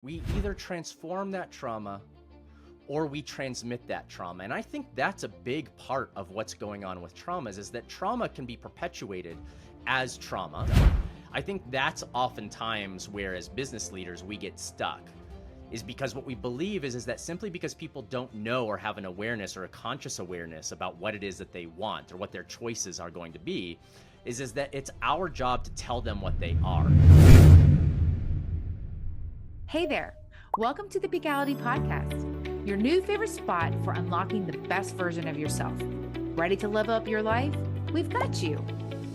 We either transform that trauma or we transmit that trauma. And I think that's a big part of what's going on with traumas, is that trauma can be perpetuated as trauma. I think that's oftentimes where, as business leaders, we get stuck, is because what we believe is that simply because people don't know or have an awareness or a conscious awareness about what it is that they want or what their choices are going to be, is that it's our job to tell them what they are. Hey there, welcome to the Peakality Podcast, your new favorite spot for unlocking the best version of yourself. Ready to level up your life? We've got you.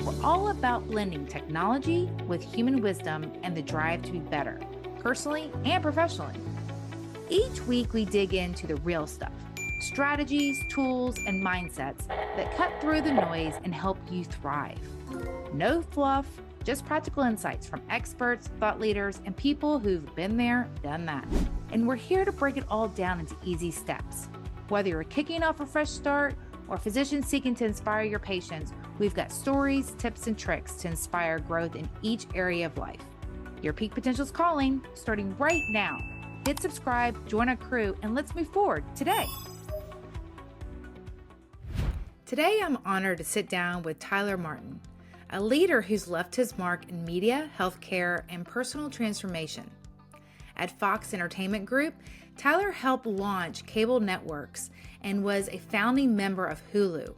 We're all about blending technology with human wisdom and the drive to be better, personally and professionally. Each week we dig into the real stuff, strategies, tools, and mindsets that cut through the noise and help you thrive. No fluff, just practical insights from experts, thought leaders, and people who've been there, done that. And we're here to break it all down into easy steps. Whether you're kicking off a fresh start or a physician seeking to inspire your patients, we've got stories, tips, and tricks to inspire growth in each area of life. Your peak potential's calling, starting right now. Hit subscribe, join our crew, and let's move forward today. Today, I'm honored to sit down with Tyler Martin, a leader who's left his mark in media, healthcare, and personal transformation. At Fox Entertainment Group, Tyler helped launch cable networks and was a founding member of Hulu,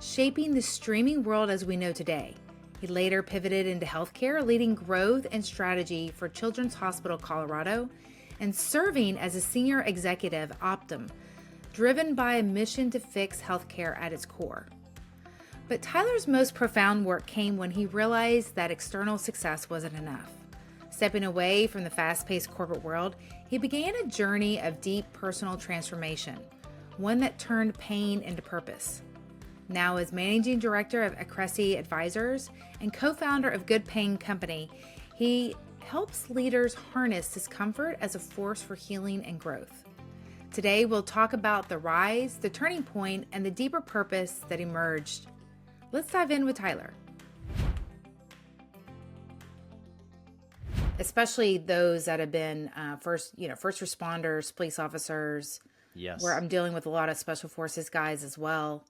shaping the streaming world as we know today. He later pivoted into healthcare, leading growth and strategy for Children's Hospital Colorado, and serving as a senior executive at Optum, driven by a mission to fix healthcare at its core. But Tyler's most profound work came when he realized that external success wasn't enough. Stepping away from the fast-paced corporate world, he began a journey of deep personal transformation, one that turned pain into purpose. Now, as managing director of Acresi Advisors and co-founder of Good Pain Company, he helps leaders harness discomfort as a force for healing and growth. Today, we'll talk about the rise, the turning point, and the deeper purpose that emerged. Let's dive in with Tyler. Especially those that have been first responders, police officers. Yes. Where I'm dealing with a lot of special forces guys as well,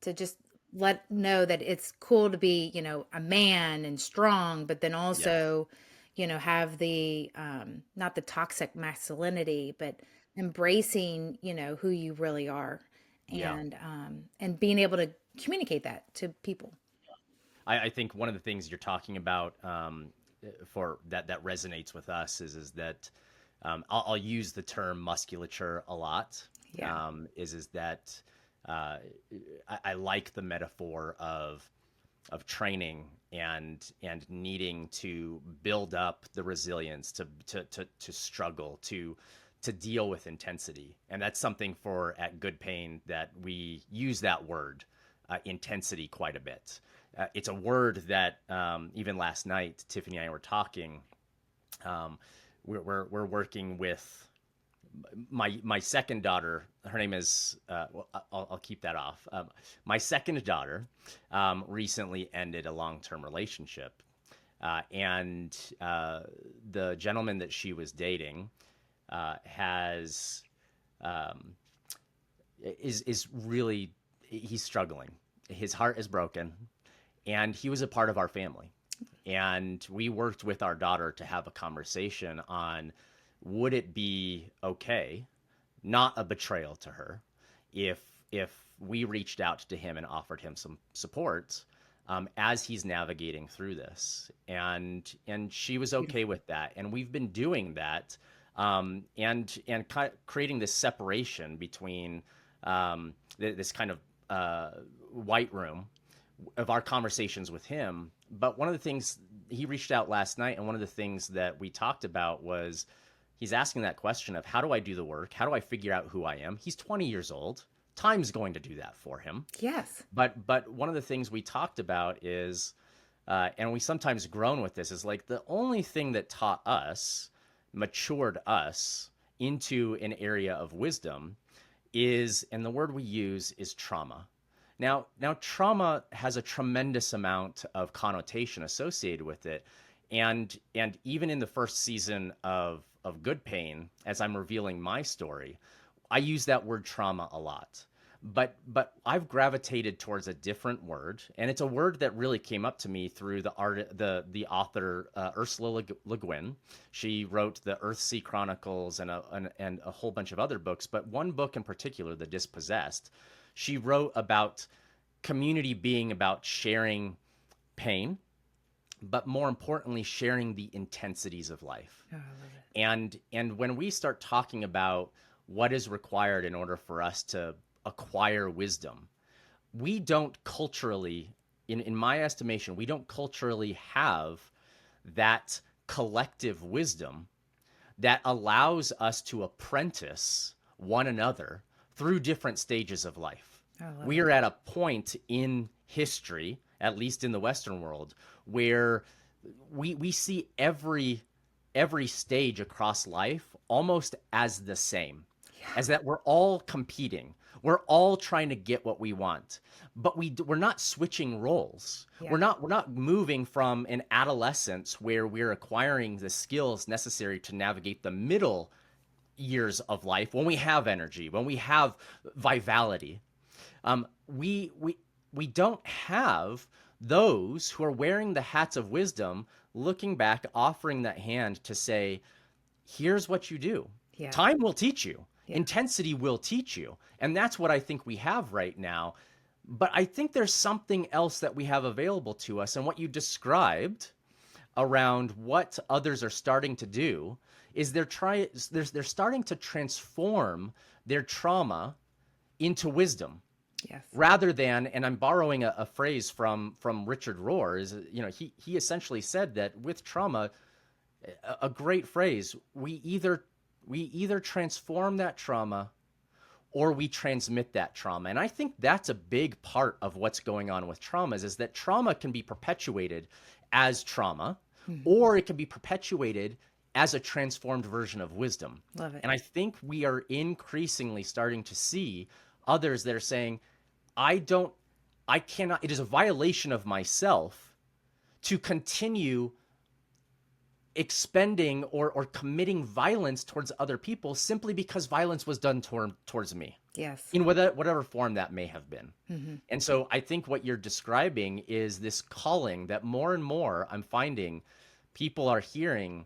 to just let know that it's cool to be, a man and strong, but then also, have the not the toxic masculinity, but embracing, who you really are, and being able to communicate that to people. I think one of the things you're talking about for that resonates with us is that I'll use the term musculature a lot. Yeah. Is that I like the metaphor of training and needing to build up the resilience to struggle to deal with intensity. And that's something at Good Pain that we use that word, intensity, quite a bit. It's a word that even last night, Tiffany and I were talking. We're working with my second daughter. Her name is I'll keep that off. My second daughter recently ended a long-term relationship, and the gentleman that she was dating is really, he's struggling. His heart is broken, and he was a part of our family. And we worked with our daughter to have a conversation on, would it be okay, not a betrayal to her, if we reached out to him and offered him some support as he's navigating through this. And she was okay with that. And we've been doing that and creating this separation between this kind of white room of our conversations with him. But one of the things, he reached out last night, and one of the things that we talked about was, he's asking that question of, how do I do the work? How do I figure out who I am? He's 20 years old. Time's going to do that for him. Yes. But one of the things we talked about is, and we sometimes groan with this, is like the only thing that taught us, matured us into an area of wisdom is, and the word we use is trauma. Now trauma has a tremendous amount of connotation associated with it. And even in the first season of of good pain as I'm revealing my story, I use that word trauma a lot. But I've gravitated towards a different word, and it's a word that really came up to me through the author Ursula Le Guin. She wrote the Earthsea Chronicles and a whole bunch of other books, but one book in particular, The Dispossessed, she wrote about community being about sharing pain, but more importantly, sharing the intensities of life. Oh, I love it. And when we start talking about what is required in order for us to acquire wisdom, we don't culturally, in my estimation, we don't culturally have that collective wisdom that allows us to apprentice one another through different stages of life. We are at a point in history, at least in the Western world, where we see every stage across life almost as the same, as that we're all competing. We're all trying to get what we want, but we're not switching roles. Yeah. We're not moving from an adolescence where we're acquiring the skills necessary to navigate the middle years of life when we have energy, when we have vitality. We don't have those who are wearing the hats of wisdom, looking back, offering that hand to say, here's what you do. Yeah. Time will teach you. Yeah. Intensity will teach you. And that's what I think we have right now. But I think there's something else that we have available to us. And what you described around what others are starting to do is they're starting to transform their trauma into wisdom. Yes. Rather than, and I'm borrowing a phrase from Richard Rohr, is, he essentially said that with trauma, a great phrase, we either transform that trauma or we transmit that trauma. And I think that's a big part of what's going on with traumas, is that trauma can be perpetuated as trauma, or it can be perpetuated as a transformed version of wisdom. Love it. And I think we are increasingly starting to see others that are saying, I cannot, it is a violation of myself to continue expending or committing violence towards other people simply because violence was done towards me. Yes. In whatever form that may have been. And so I think what you're describing is this calling that more and more I'm finding people are hearing.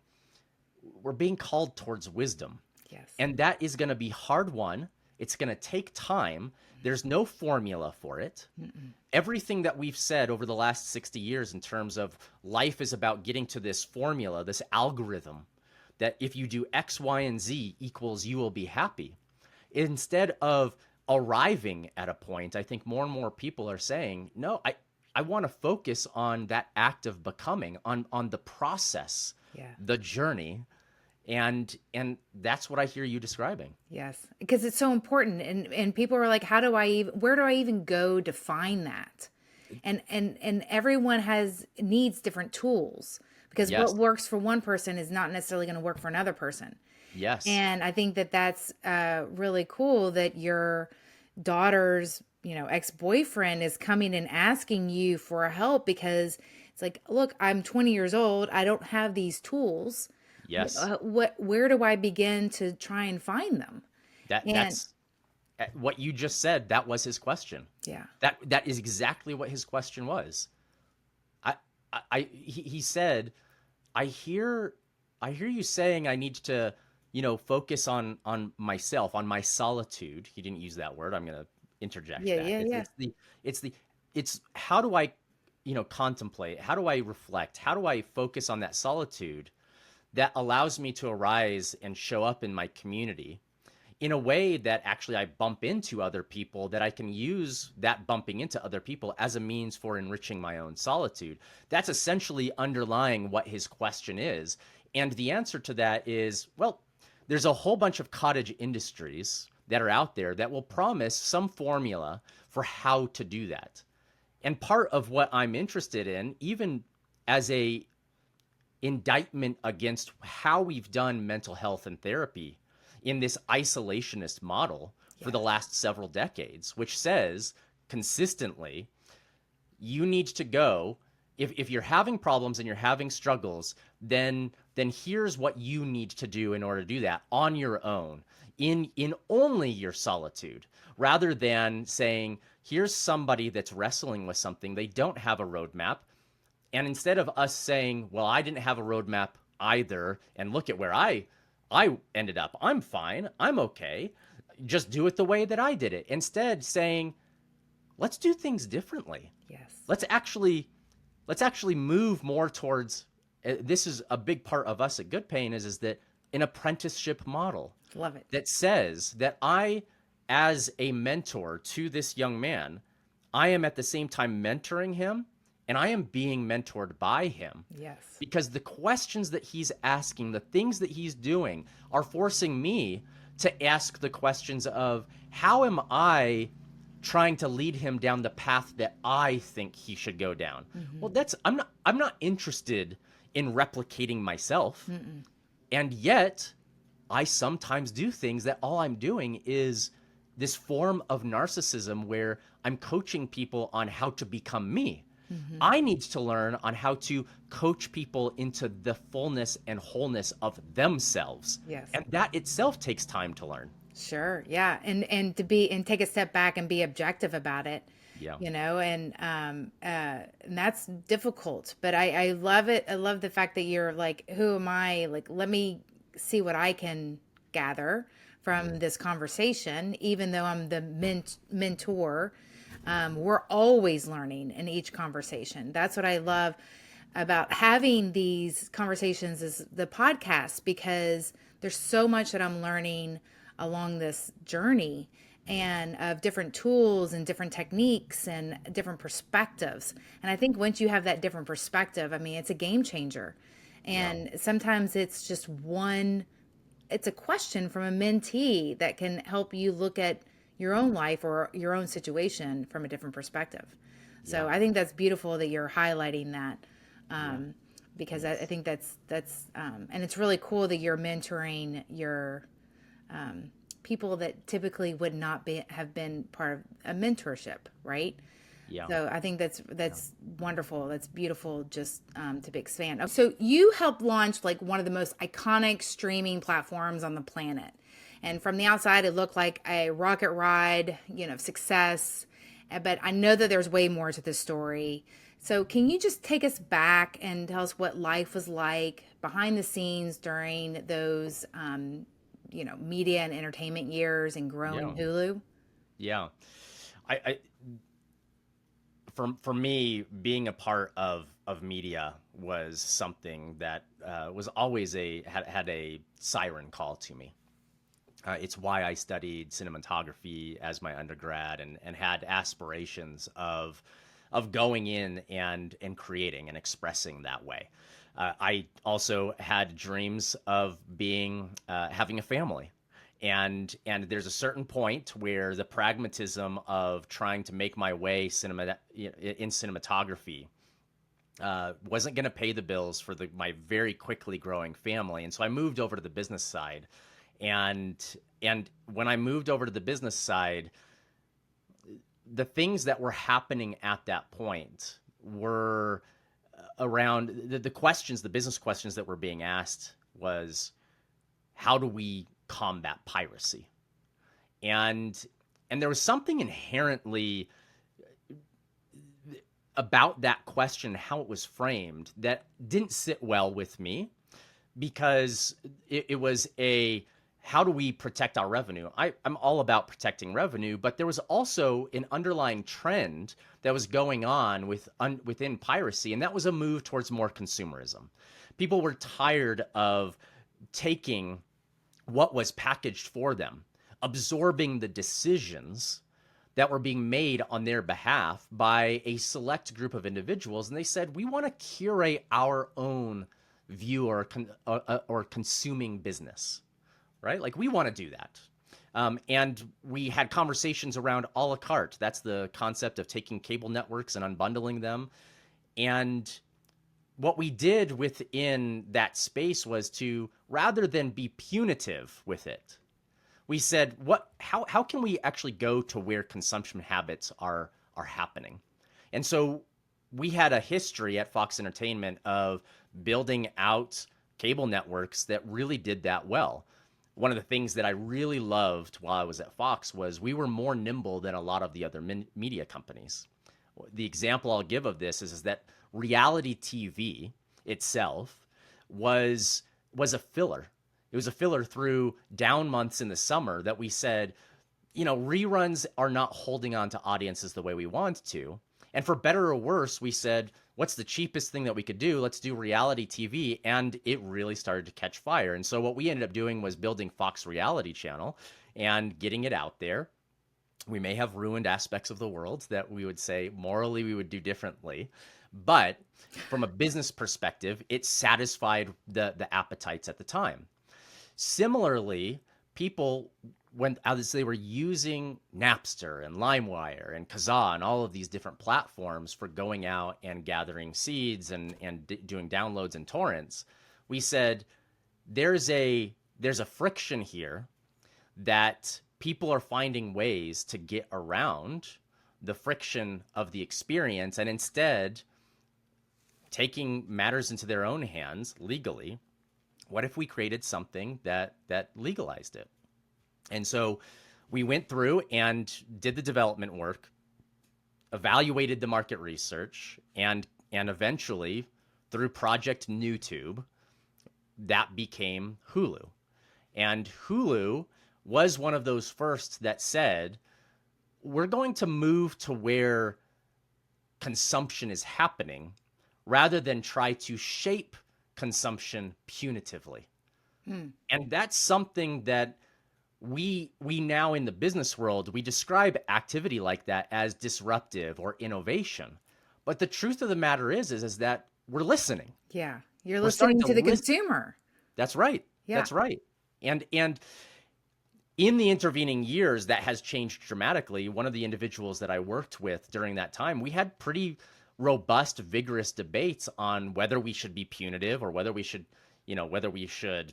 We're being called towards wisdom. Yes. And that is going to be hard won. It's going to take time. There's no formula for it. Everything that we've said over the last 60 years in terms of life is about getting to this formula, this algorithm, that if you do X, Y, and Z equals you will be happy. Instead of arriving at a point, I think more and more people are saying, no, I want to focus on that act of becoming, on the process, the journey. And that's what I hear you describing. Yes, because it's so important, and people are like, where do I even go to find that? And everyone needs different tools, because what works for one person is not necessarily going to work for another person. Yes. And I think that's really cool that your daughter's ex-boyfriend is coming and asking you for help, because it's like, look, I'm 20 years old. I don't have these tools. Yes. Where do I begin to try and find them? That's what you just said. That was his question. Yeah. That is exactly what his question was. He said, I hear you saying I need to, focus on myself, on my solitude. He didn't use that word. I'm going to interject that. It's how do I, contemplate? How do I reflect? How do I focus on that solitude that allows me to arise and show up in my community in a way that actually I bump into other people, that I can use that bumping into other people as a means for enriching my own solitude? That's essentially underlying what his question is. And the answer to that is, well, there's a whole bunch of cottage industries that are out there that will promise some formula for how to do that. And part of what I'm interested in, even as a indictment against how we've done mental health and therapy in this isolationist model for the last several decades, which says consistently, you need to go, if you're having problems and you're having struggles, then then here's what you need to do in order to do that on your own, in only your solitude, rather than saying, here's somebody that's wrestling with something. They don't have a roadmap. And instead of us saying, well, I didn't have a roadmap either, and look at where I ended up. I'm fine. I'm okay. Just do it the way that I did it. Instead, saying, let's do things differently. Yes. Let's actually move more towards, this is a big part of us at Good Pain, is that an apprenticeship model. Love it. That says that I, as a mentor to this young man, I am at the same time mentoring him, and I am being mentored by him. Yes. Because the questions that he's asking, the things that he's doing, are forcing me to ask the questions of, how am I trying to lead him down the path that I think he should go down? Well, I'm not interested in replicating myself. And yet I sometimes do things that all I'm doing is this form of narcissism where I'm coaching people on how to become me. I need to learn on how to coach people into the fullness and wholeness of themselves. Yes. And that itself takes time to learn. Sure. Yeah. And take a step back and be objective about it. Yeah. And that's difficult, but I love it. I love the fact that you're like, who am I? Like, let me see what I can gather from this conversation, even though I'm the mentor. We're always learning in each conversation. That's what I love about having these conversations is the podcast, because there's so much that I'm learning along this journey, and of different tools and different techniques and different perspectives. And I think once you have that different perspective, I mean, it's a game changer. And sometimes it's just it's a question from a mentee that can help you look at your own life or your own situation from a different perspective. So I think that's beautiful that you're highlighting that, because I think that's and it's really cool that you're mentoring your people that typically would not have been part of a mentorship, right? Yeah. So I think that's wonderful. That's beautiful, just to expand. So you helped launch like one of the most iconic streaming platforms on the planet. And from the outside, it looked like a rocket ride, success. But I know that there's way more to this story. So can you just take us back and tell us what life was like behind the scenes during those, media and entertainment years and growing Hulu? Yeah. For me, being a part of media was something that was always had a siren call to me. It's why I studied cinematography as my undergrad and had aspirations of going in and creating and expressing that way. I also had dreams of having a family. And there's a certain point where the pragmatism of trying to make my way in cinematography wasn't going to pay the bills for my very quickly growing family. And so I moved over to the business side. And when I moved over to the business side, the things that were happening at that point were around the questions, the business questions that were being asked was, how do we combat piracy? And there was something inherently about that question, how it was framed, that didn't sit well with me, because it was how do we protect our revenue? I'm all about protecting revenue, but there was also an underlying trend that was going on within piracy, and that was a move towards more consumerism. People were tired of taking what was packaged for them, absorbing the decisions that were being made on their behalf by a select group of individuals, and they said, we want to curate our own view or consuming business. Right? Like, we want to do that. And we had conversations around a la carte. That's the concept of taking cable networks and unbundling them. And what we did within that space was to, rather than be punitive with it, we said, how can we actually go to where consumption habits are happening? And so we had a history at Fox Entertainment of building out cable networks that really did that well. One of the things that I really loved while I was at Fox was we were more nimble than a lot of the other media companies. The example I'll give of this is that reality TV itself was a filler. It was a filler through down months in the summer that we said, reruns are not holding on to audiences the way we want to. And for better or worse, we said, what's the cheapest thing that we could do? Let's do reality TV. And it really started to catch fire. And so what we ended up doing was building Fox Reality Channel and getting it out there. We may have ruined aspects of the world that we would say morally we would do differently. But from a business perspective, it satisfied the appetites at the time. Similarly, people, as they were using Napster and LimeWire and Kazaa and all of these different platforms for going out and gathering seeds and doing downloads and torrents, we said there's a friction here that people are finding ways to get around the friction of the experience and instead taking matters into their own hands legally. What if we created something that legalized it? And so we went through and did the development work, evaluated the market research, and eventually, through Project NewTube, that became Hulu. And Hulu was one of those first that said, we're going to move to where consumption is happening rather than try to shape consumption punitively. And that's something that we now in the business world, we describe activity like that as disruptive or innovation. But the truth of the matter is that we're listening. Yeah. You're listening to the consumer. That's right. Yeah. That's right. And in the intervening years, that has changed dramatically. One of the individuals that I worked with during that time, we had pretty robust, vigorous debates on whether we should be punitive or whether we should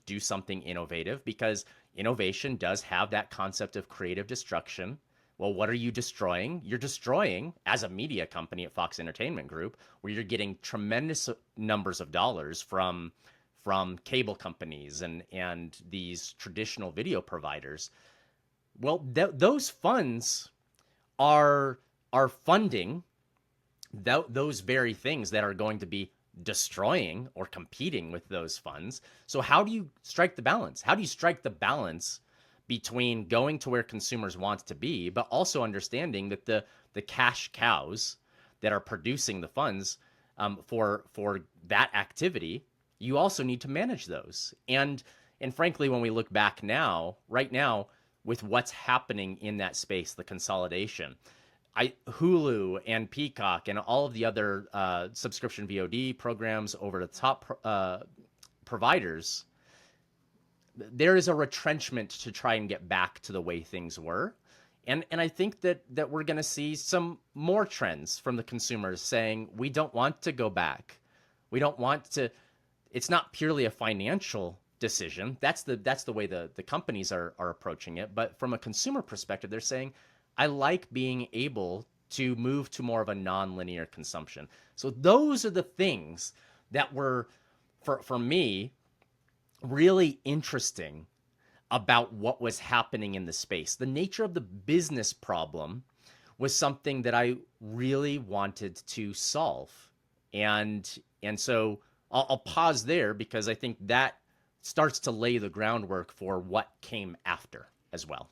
do something innovative, because innovation does have that concept of creative destruction. Well, what are you destroying? You're destroying, as a media company at Fox Entertainment Group, where you're getting tremendous numbers of dollars from cable companies and these traditional video providers. Well, those funds are funding those very things that are going to be destroying or competing with those funds. So how do you strike the balance? How do you strike the balance between going to where consumers want to be, but also understanding that the cash cows that are producing the funds for that activity, you also need to manage those. And frankly, when we look back right now, with what's happening in that space, the consolidation, Hulu and Peacock and all of the other subscription VOD programs over the top providers, there is a retrenchment to try and get back to the way things were. And I think that we're going to see some more trends from the consumers saying, we don't want to go back. We don't want to. It's not purely a financial decision. That's the way the companies are approaching it. But from a consumer perspective, they're saying, I like being able to move to more of a non-linear consumption. So those are the things that were, for me, really interesting about what was happening in the space. The nature of the business problem was something that I really wanted to solve. And so I'll pause there, because I think that starts to lay the groundwork for what came after as well.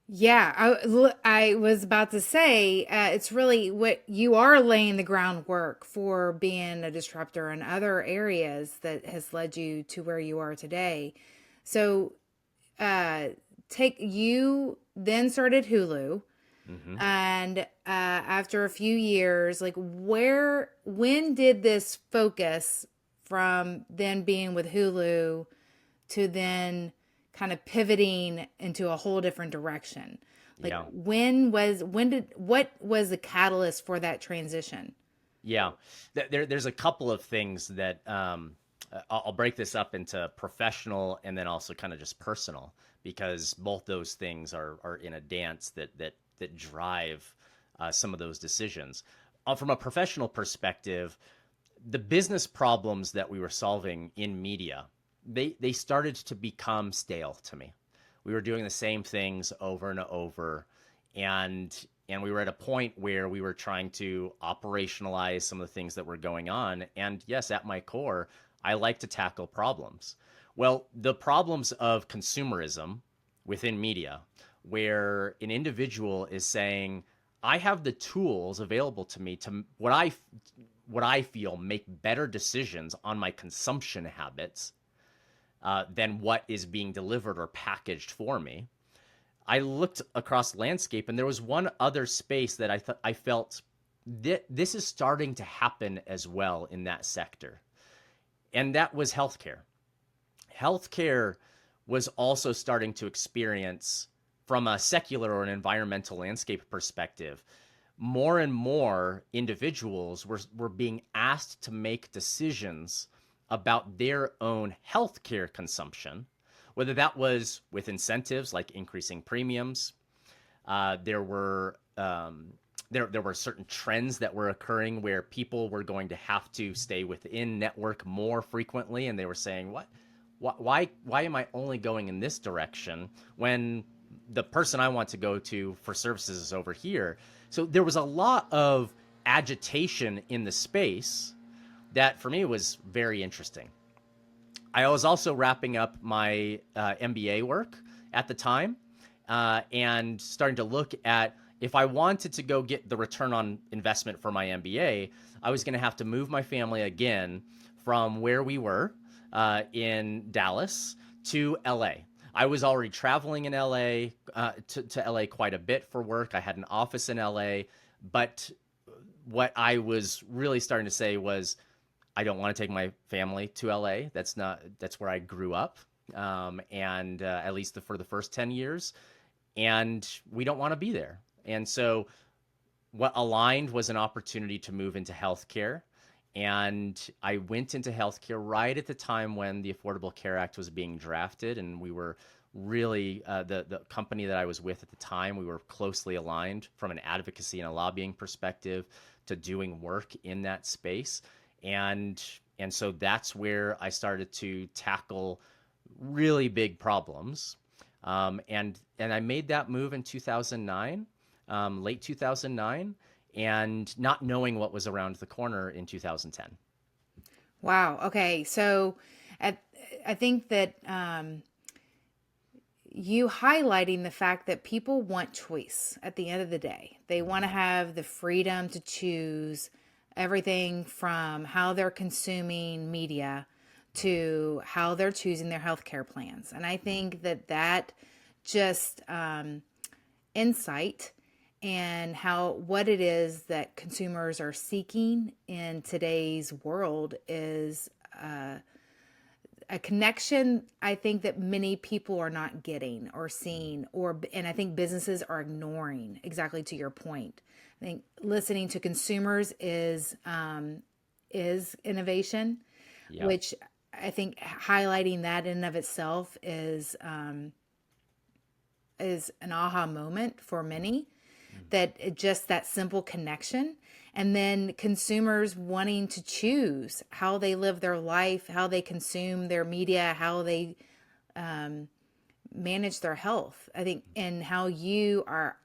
Yeah, I was about to say, it's really what you are laying the groundwork for being a disruptor in other areas that has led you to where you are today. So, you then started Hulu, and after a few years, when did this focus from then being with Hulu to then kind of pivoting into a whole different direction? What was the catalyst for that transition? Yeah, there's a couple of things that I'll break this up into professional and then also kind of just personal, because both those things are in a dance that drive some of those decisions. From a professional perspective, the business problems that we were solving in media they started to become stale to me. We were doing the same things over and over, and we were at a point where we were trying to operationalize some of the things that were going on. And yes, at my core, I like to tackle problems. Well, the problems of consumerism within media, where an individual is saying, I have the tools available to me to what I feel make better decisions on my consumption habits than what is being delivered or packaged for me. I looked across the landscape, and there was one other space that I felt this is starting to happen as well in that sector, and that was healthcare. Healthcare was also starting to experience, from a secular or an environmental landscape perspective, more and more individuals were being asked to make decisions about their own healthcare consumption, whether that was with incentives like increasing premiums. There were certain trends that were occurring where people were going to have to stay within network more frequently, and they were saying, why am I only going in this direction when the person I want to go to for services is over here? So there was a lot of agitation in the space that for me was very interesting. I was also wrapping up my MBA work at the time and starting to look at, if I wanted to go get the return on investment for my MBA, I was going to have to move my family again from where we were in Dallas to LA. I was already traveling in LA to LA quite a bit for work. I had an office in LA, but what I was really starting to say was, I don't want to take my family to LA. That's where I grew up, and at least for the first 10 years, and we don't want to be there. And so what aligned was an opportunity to move into healthcare. And I went into healthcare right at the time when the Affordable Care Act was being drafted, and we were really the company that I was with at the time, we were closely aligned from an advocacy and a lobbying perspective to doing work in that space. And so that's where I started to tackle really big problems. And I made that move in 2009, late 2009, and not knowing what was around the corner in 2010. Wow. Okay. So I think that you highlighting the fact that people want choice at the end of the day. They want to have the freedom to choose everything from how they're consuming media to how they're choosing their healthcare plans. And I think that just insight and what it is that consumers are seeking in today's world is a connection I think that many people are not getting or seeing, and I think businesses are ignoring, exactly to your point. I think listening to consumers is innovation, Yep. which I think highlighting that in and of itself is an aha moment for many, just that simple connection. And then consumers wanting to choose how they live their life, how they consume their media, how they manage their health. I think, and how you are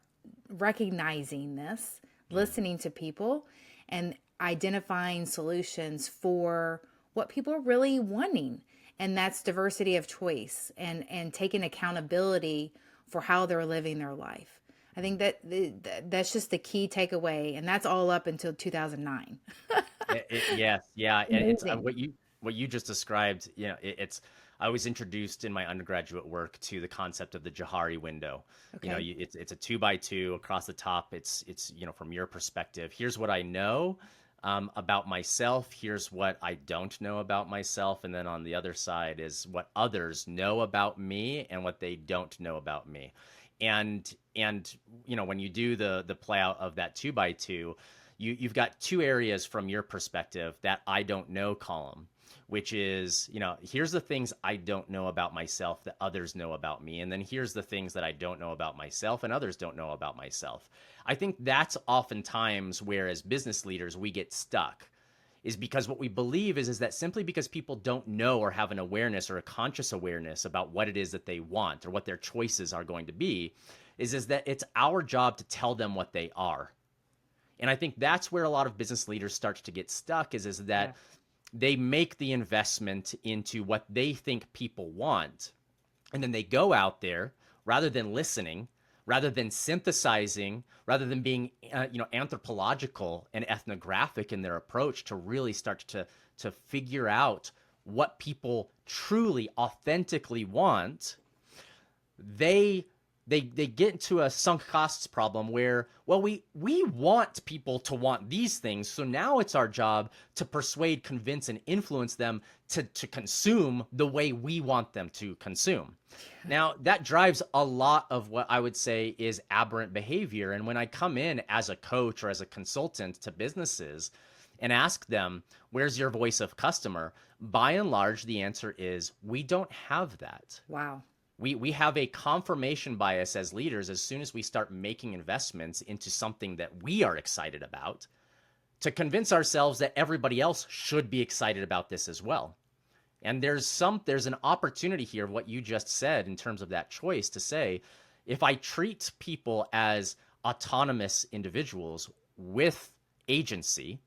recognizing this, listening to people, and identifying solutions for what people are really wanting. And that's diversity of choice and taking accountability for how they're living their life. I think that's just the key takeaway, and that's all up until 2009. Yes, yeah, and it's Amazing. what you just described. You know, it's I was introduced in my undergraduate work to the concept of the Johari window. You know, Okay. it's a 2x2 across the top. It's from your perspective. Here's what I know about myself. Here's what I don't know about myself, and then on the other side is what others know about me and what they don't know about me. And when you do the play out of that 2x2, you've got two areas from your perspective, that I don't know column, which is, here's the things I don't know about myself that others know about me. And then here's the things that I don't know about myself and others don't know about myself. I think that's oftentimes where, as business leaders, we get stuck, is because what we believe is that simply because people don't know or have an awareness or a conscious awareness about what it is that they want or what their choices are going to be, is that it's our job to tell them what they are. And I think that's where a lot of business leaders start to get stuck is that they make the investment into what they think people want. And then they go out there rather than listening, rather than synthesizing, rather than being anthropological and ethnographic in their approach to really start to figure out what people truly authentically want. They get into a sunk costs problem where, well, we want people to want these things. So now it's our job to persuade, convince, and influence them to consume the way we want them to consume. Now, that drives a lot of what I would say is aberrant behavior. And when I come in as a coach or as a consultant to businesses and ask them, where's your voice of customer? By and large, the answer is we don't have that. Wow. We have a confirmation bias as leaders as soon as we start making investments into something that we are excited about to convince ourselves that everybody else should be excited about this as well. And there's an opportunity here of what you just said in terms of that choice to say, if I treat people as autonomous individuals with agency,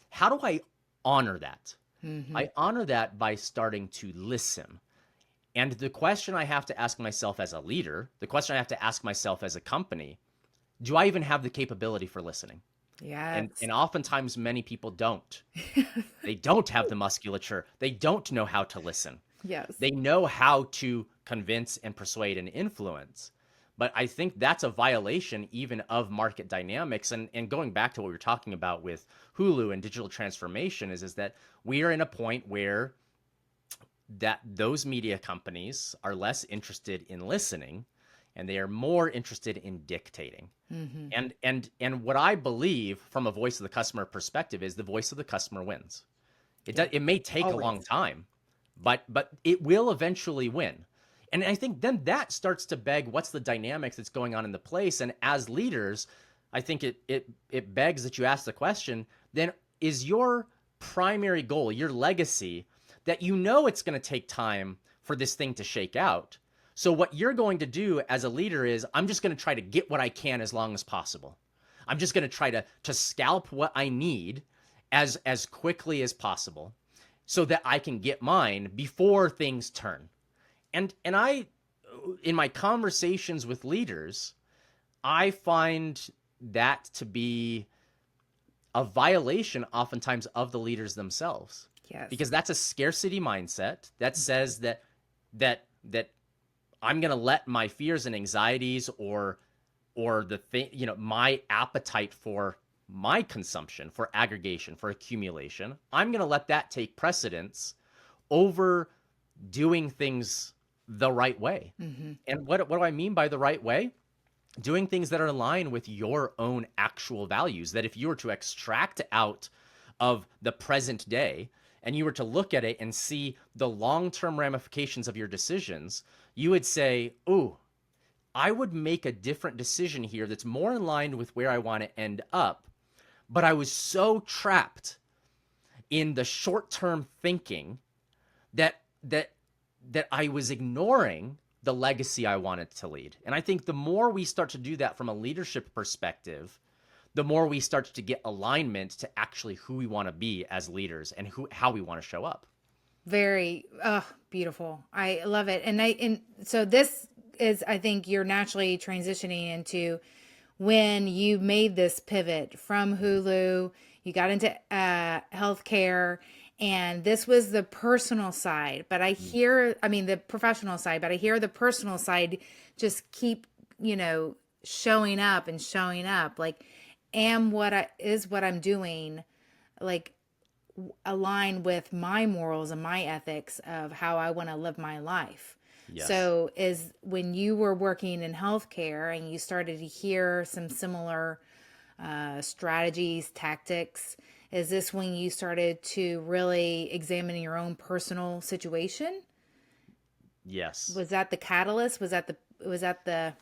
how do I honor that? Mm-hmm. I honor that by starting to listen. And the question I have to ask myself as a leader, the question I have to ask myself as a company, do I even have the capability for listening? Yeah. And oftentimes many people don't. They don't have the musculature. They don't know how to listen. Yes. They know how to convince and persuade and influence. But I think that's a violation even of market dynamics. And going back to what we were talking about with Hulu and digital transformation is that we are in a point where that those media companies are less interested in listening and they are more interested in dictating. Mm-hmm. And what I believe from a voice of the customer perspective is the voice of the customer wins. It may take a long time, but it will eventually win. And I think then that starts to beg what's the dynamics that's going on in the place. And as leaders, I think it begs that you ask the question, then is your primary goal, your legacy, that you know it's going to take time for this thing to shake out. So what you're going to do as a leader is, I'm just going to try to get what I can as long as possible. I'm just going to try to scalp what I need as quickly as possible so that I can get mine before things turn. And I, in my conversations with leaders, I find that to be a violation oftentimes of the leaders themselves. Yes. Because that's a scarcity mindset that says that I'm going to let my fears and anxieties or the thing, my appetite for my consumption, for aggregation, for accumulation, I'm going to let that take precedence over doing things the right way. Mm-hmm. And what do I mean by the right way? Doing things that are in line with your own actual values, that if you were to extract out of the present day and you were to look at it and see the long-term ramifications of your decisions, you would say, ooh, I would make a different decision here that's more in line with where I want to end up. But I was so trapped in the short-term thinking that I was ignoring the legacy I wanted to lead. And I think the more we start to do that from a leadership perspective, the more we start to get alignment to actually who we want to be as leaders and how we want to show up. Very beautiful. I love it. And so this is, I think you're naturally transitioning into when you made this pivot from Hulu, you got into healthcare, and this was the personal side. But I hear, the professional side, but I hear the personal side just keep, showing up and showing up. Like, what I'm doing, like, align with my morals and my ethics of how I want to live my life. Yes. So is when you were working in healthcare and you started to hear some similar strategies, tactics, is this when you started to really examine your own personal situation? Yes. Was that the catalyst? Was that the?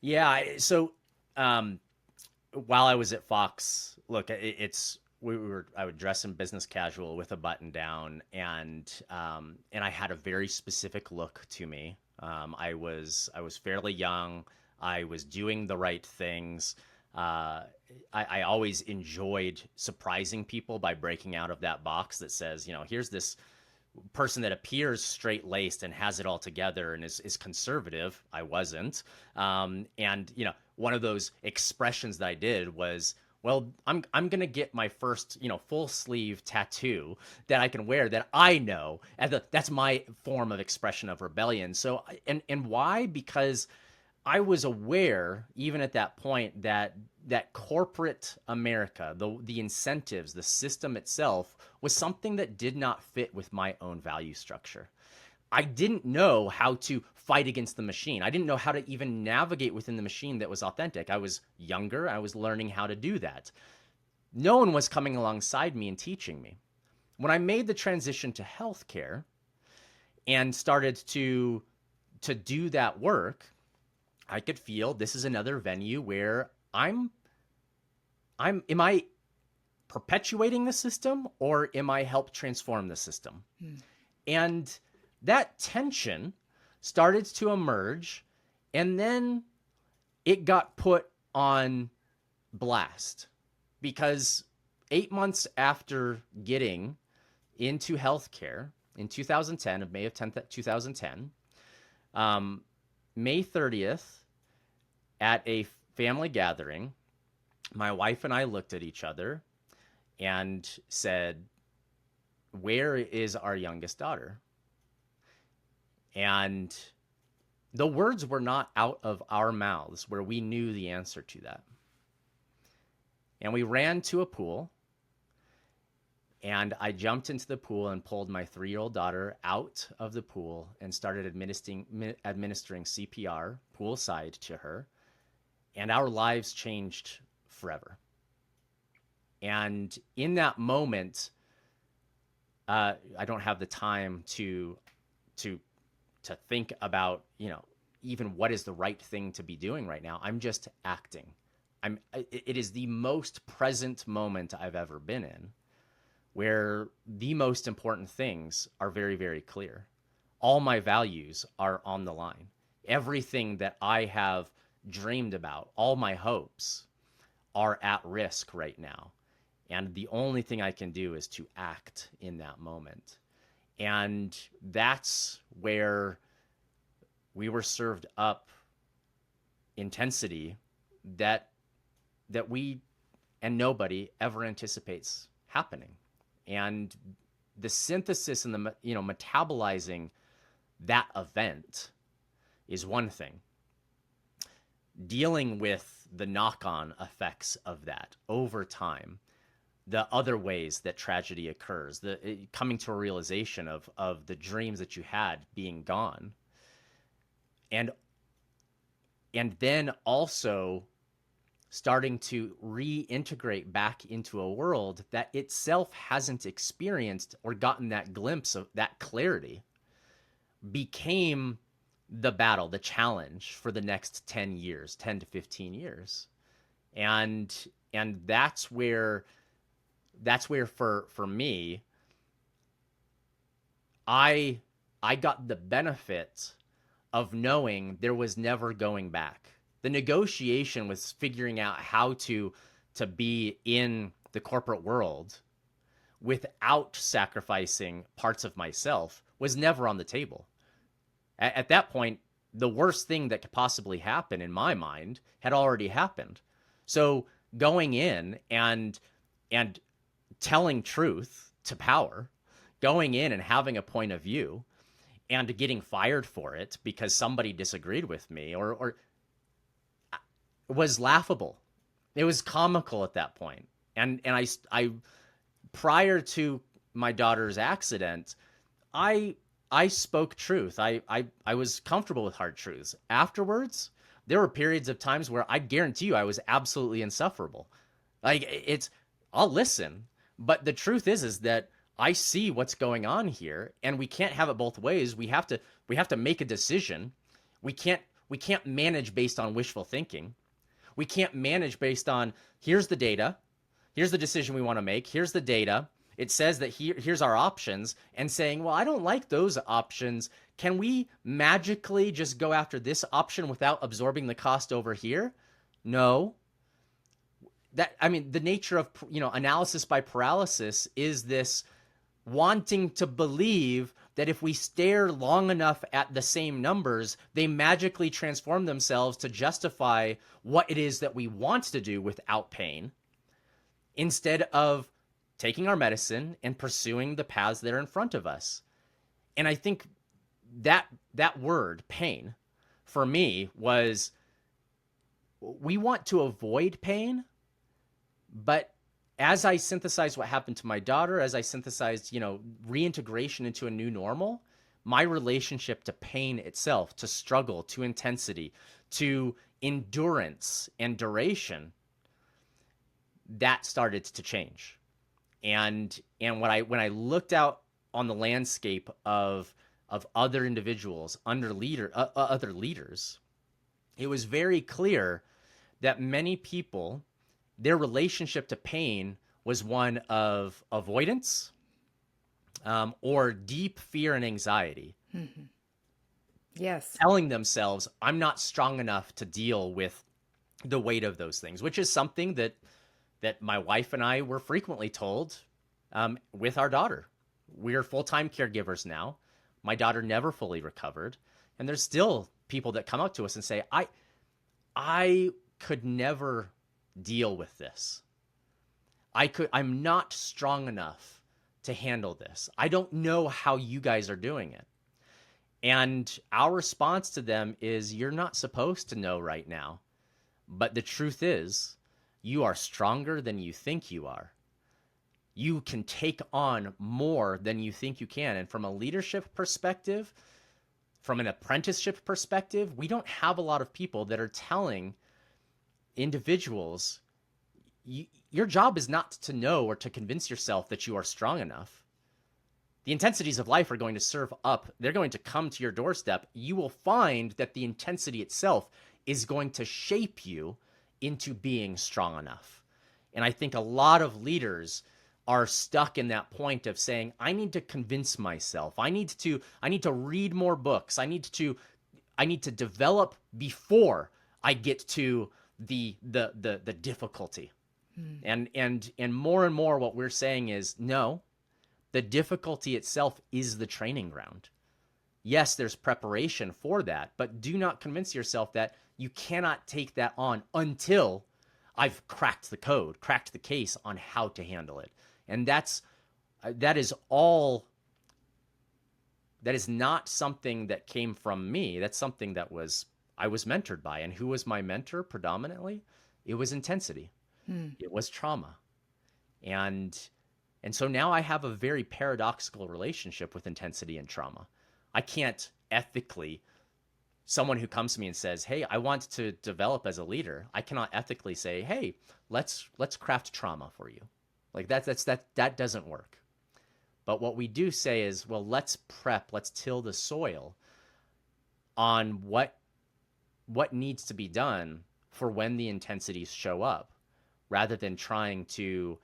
Yeah. So while I was at Fox, look, it's I would dress in business casual with a button down, and I had a very specific look to me. I was fairly young. I was doing the right things. I always enjoyed surprising people by breaking out of that box that says, here's this person that appears straight-laced and has it all together and is conservative. I wasn't. And one of those expressions that I did was, well, I'm going to get my first, full sleeve tattoo that I can wear that I know. And that's my form of expression of rebellion. So, and why? Because I was aware, even at that point, that corporate America, the incentives, the system itself, was something that did not fit with my own value structure. I didn't know how to fight against the machine. I didn't know how to even navigate within the machine that was authentic. I was younger. I was learning how to do that. No one was coming alongside me and teaching me. When I made the transition to healthcare and started to do that work, I could feel this is another venue where am I perpetuating the system, or am I help transform the system? And that tension started to emerge, and then it got put on blast because 8 months after getting into healthcare in 2010, of May of 10th, 2010, May 30th, at a family gathering, my wife and I looked at each other and said, "Where is our youngest daughter?" And the words were not out of our mouths where we knew the answer to that. And we ran to a pool, and I jumped into the pool and pulled my 3-year-old daughter out of the pool and started administering CPR poolside to her. And our lives changed forever. And in that moment, I don't have the time to think about, even what is the right thing to be doing right now. I'm just acting. It is the most present moment I've ever been in, where the most important things are very, very clear. All my values are on the line. Everything that I have dreamed about, all my hopes, are at risk right now. And the only thing I can do is to act in that moment. And that's where we were served up intensity that we and nobody ever anticipates happening. And the synthesis and the metabolizing that event is one thing. Dealing with the knock-on effects of that over time, the other ways that tragedy occurs, coming to a realization of the dreams that you had being gone, and then also starting to reintegrate back into a world that itself hasn't experienced or gotten that glimpse of that clarity, became the battle, the challenge for the next 10 years, 10 to 15 years. And that's where for me, I got the benefit of knowing there was never going back. The negotiation was figuring out how to be in the corporate world without sacrificing parts of myself was never on the table. At that point, the worst thing that could possibly happen in my mind had already happened. So going in and telling truth to power, going in and having a point of view and getting fired for it because somebody disagreed with me or was laughable. It was comical at that point. And I prior to my daughter's accident, I spoke truth. I was comfortable with hard truths. Afterwards, there were periods of times where I guarantee you I was absolutely insufferable. I'll listen, but the truth is that I see what's going on here, and we can't have it both ways. We have to make a decision. We can't manage based on wishful thinking. We can't manage based on, here's the data, Here's the decision we want to make. Here's the data. It says that here's our options, and saying, well, I don't like those options. Can we magically just go after this option without absorbing the cost over here? No. The nature of, analysis by paralysis is this wanting to believe that if we stare long enough at the same numbers, they magically transform themselves to justify what it is that we want to do without pain, instead of taking our medicine and pursuing the paths that are in front of us. And I think that word, pain, for me was, we want to avoid pain, but as I synthesized what happened to my daughter, as I synthesized, reintegration into a new normal, my relationship to pain itself, to struggle, to intensity, to endurance and duration, that started to change. And when I looked out on the landscape of other individuals, other leaders, it was very clear that many people, their relationship to pain was one of avoidance, or deep fear and anxiety. Mm-hmm. Yes. Telling themselves, I'm not strong enough to deal with the weight of those things, which is something that my wife and I were frequently told with our daughter. We're full-time caregivers now. My daughter never fully recovered. And there's still people that come up to us and say, I could never deal with this. I'm not strong enough to handle this. I don't know how you guys are doing it. And our response to them is, you're not supposed to know right now. But the truth is, you are stronger than you think you are. You can take on more than you think you can. And from a leadership perspective, from an apprenticeship perspective, we don't have a lot of people that are telling individuals, your job is not to know or to convince yourself that you are strong enough. The intensities of life are going to serve up. They're going to come to your doorstep. You will find that the intensity itself is going to shape you into being strong enough. And I think a lot of leaders are stuck in that point of saying, I need to convince myself. I need to read more books. I need to develop before I get to the difficulty. And more what we're saying is, no, the difficulty itself is the training ground. Yes, there's preparation for that, but do not convince yourself that you cannot take that on until I've cracked the code, cracked the case on how to handle it. And that is not something that came from me. That's something that I was mentored by. And who was my mentor predominantly? It was intensity. It was trauma. And so now I have a very paradoxical relationship with intensity and trauma. I can't ethically, someone who comes to me and says, hey, I want to develop as a leader, I cannot ethically say, hey, let's craft trauma for you. Like that doesn't work. But what we do say is, well, let's till the soil on what needs to be done for when the intensities show up, rather than trying to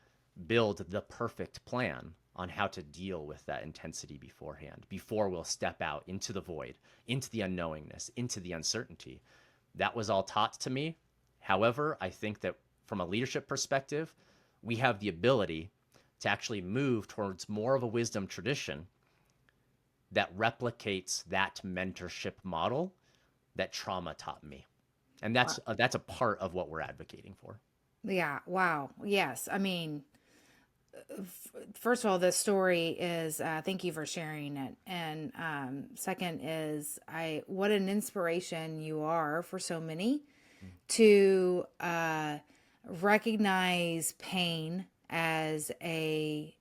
build the perfect plan on how to deal with that intensity beforehand, before we'll step out into the void, into the unknowingness, into the uncertainty. That was all taught to me. However, I think that from a leadership perspective, we have the ability to actually move towards more of a wisdom tradition that replicates that mentorship model that trauma taught me. And that's a part of what we're advocating for. Yeah. Wow. Yes. I mean, first of all, this story is, thank you for sharing it. And second is, what an inspiration you are for so many to recognize pain as a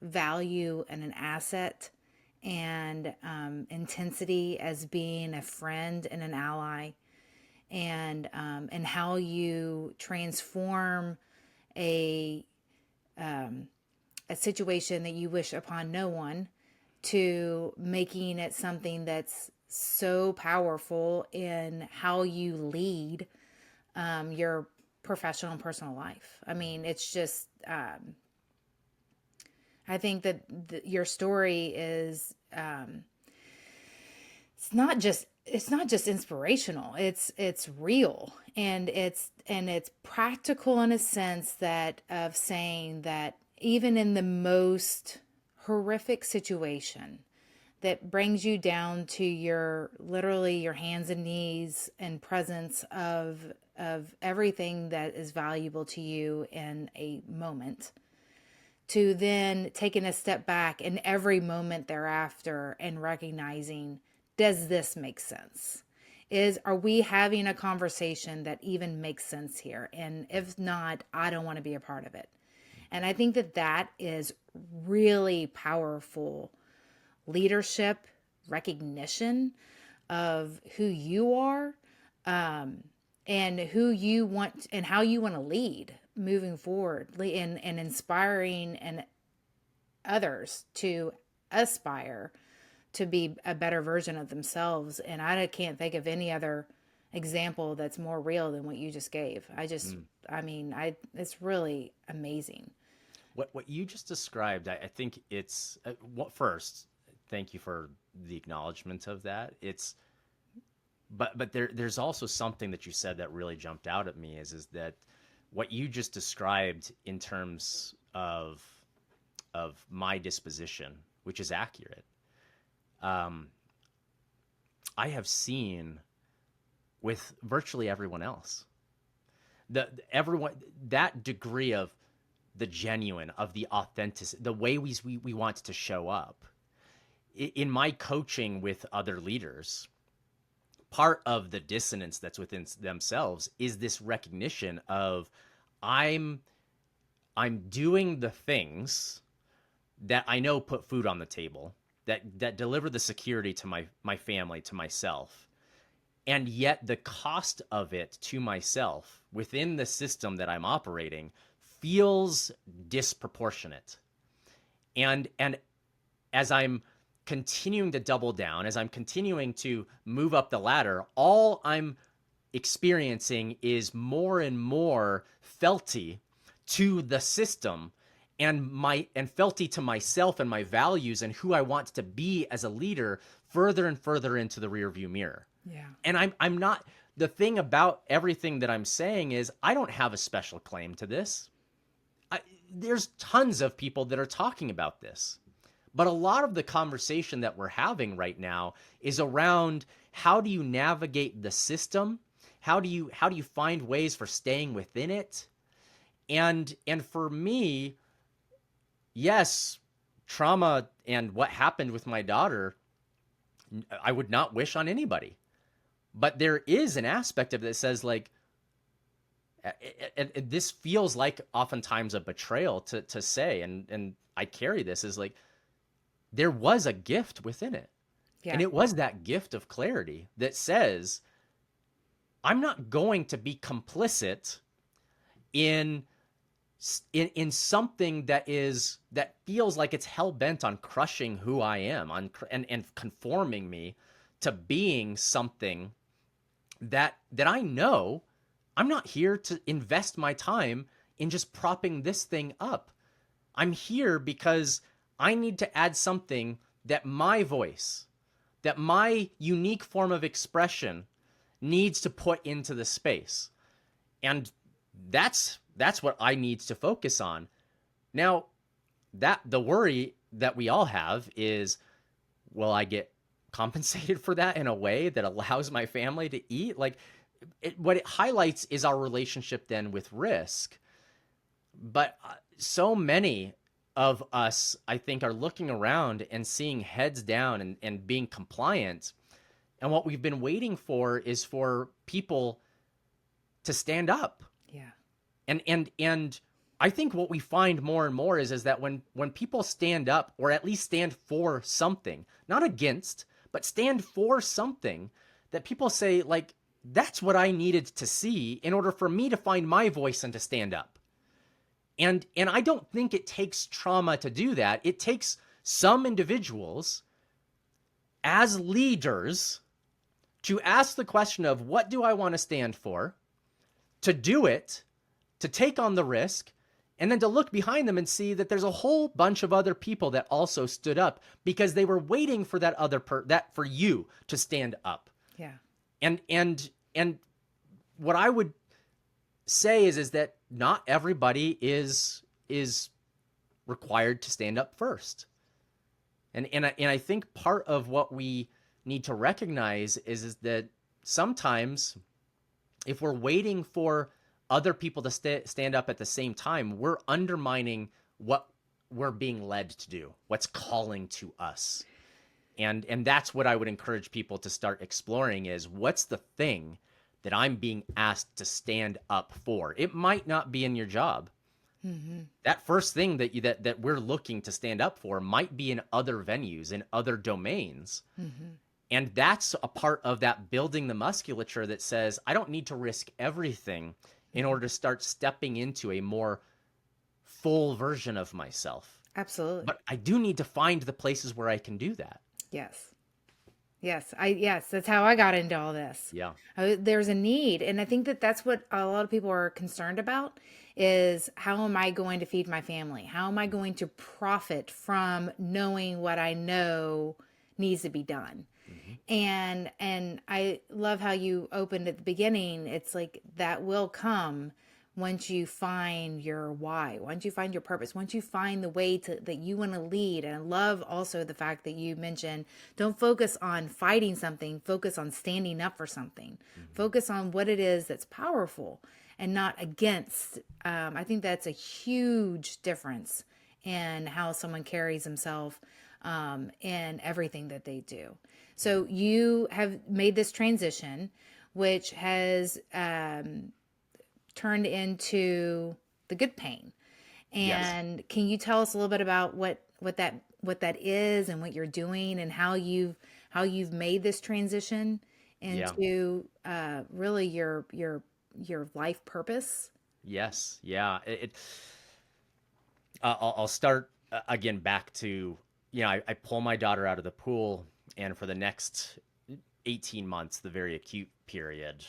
value and an asset, and intensity as being a friend and an ally, and how you transform a situation that you wish upon no one to making it something that's so powerful in how you lead your professional and personal life. I mean, it's just, I think that your story is, it's not just inspirational. It's real, and it's practical in a sense that of saying that even in the most horrific situation that brings you down to your literally your hands and knees in presence of everything that is valuable to you in a moment, to then taking a step back in every moment thereafter and recognizing, does this make sense? Are we having a conversation that even makes sense here? And if not, I don't want to be a part of it. And I think that that is really powerful leadership, recognition of who you are, and who you want and how you want to lead moving forward, and inspiring and others to aspire to be a better version of themselves. And I can't think of any other example that's more real than what you just gave. It's really amazing. What you just described, I think it's first, thank you for the acknowledgement of that. But there's also something that you said that really jumped out at me is that what you just described in terms of my disposition, which is accurate. I have seen with virtually everyone else, everyone, that degree of the genuine, of the authentic, the way we want to show up. In my coaching with other leaders, part of the dissonance that's within themselves is this recognition of I'm doing the things that I know put food on the table, that deliver the security to my family, to myself. And yet the cost of it to myself within the system that I'm operating feels disproportionate. And as I'm continuing to double down, as I'm continuing to move up the ladder, all I'm experiencing is more and more fealty to the system and fealty to myself and my values and who I want to be as a leader further and further into the rearview mirror. Yeah. And I'm not, the thing about everything that I'm saying is I don't have a special claim to this. There's tons of people that are talking about this. But a lot of the conversation that we're having right now is around how do you navigate the system? How do you find ways for staying within it? And for me, yes, trauma and what happened with my daughter, I would not wish on anybody. But there is an aspect of it that says, like, this feels like oftentimes a betrayal to say, and I carry this as like, there was a gift within it. Yeah. And it was that gift of clarity that says, I'm not going to be complicit in something that feels like it's hell bent on crushing who I am, and conforming me to being something that I know I'm not here to invest my time in just propping this thing up. I'm here because I need to add something that my voice, that my unique form of expression needs to put into the space. And that's what I need to focus on. Now, the worry that we all have is, will I get compensated for that in a way that allows my family to eat? Like, what it highlights is our relationship then with risk. But so many of us, I think, are looking around and seeing heads down and being compliant. And what we've been waiting for is for people to stand up. Yeah. And I think what we find more and more is that when people stand up, or at least stand for something, not against, but stand for something, that people say, like, that's what I needed to see in order for me to find my voice and to stand up. And I don't think it takes trauma to do that. It takes some individuals as leaders to ask the question of, what do I want to stand for? To do it to take on the risk, and then to look behind them and see that there's a whole bunch of other people that also stood up because they were waiting for that that for you to stand up. Yeah. And what I would say is that not everybody is required to stand up first. And I think part of what we need to recognize is that sometimes if we're waiting for other people to stand up at the same time, we're undermining what we're being led to do, what's calling to us. And that's what I would encourage people to start exploring is what's the thing that I'm being asked to stand up for? It might not be in your job. Mm-hmm. That first thing that we're looking to stand up for might be in other venues, in other domains. Mm-hmm. And that's a part of that building the musculature that says, I don't need to risk everything in order to start stepping into a more full version of myself. Absolutely. But I do need to find the places where I can do that. Yes. Yes, that's how I got into all this. Yeah. There's a need. And I think that that's what a lot of people are concerned about is how am I going to feed my family? How am I going to profit from knowing what I know needs to be done? Mm-hmm. And I love how you opened at the beginning. It's like that will come once you find your why, once you find your purpose, once you find the way that you want to lead. And I love also the fact that you mentioned, don't focus on fighting something, focus on standing up for something, focus on what it is that's powerful and not against. I think that's a huge difference in how someone carries himself in everything that they do. So you have made this transition, which has turned into the good pain. And yes. Can you tell us a little bit about what that is and what you're doing and how you've made this transition into really your life purpose? Yes. Yeah. I'll start again back to, I pull my daughter out of the pool, and for the next 18 months, the very acute period,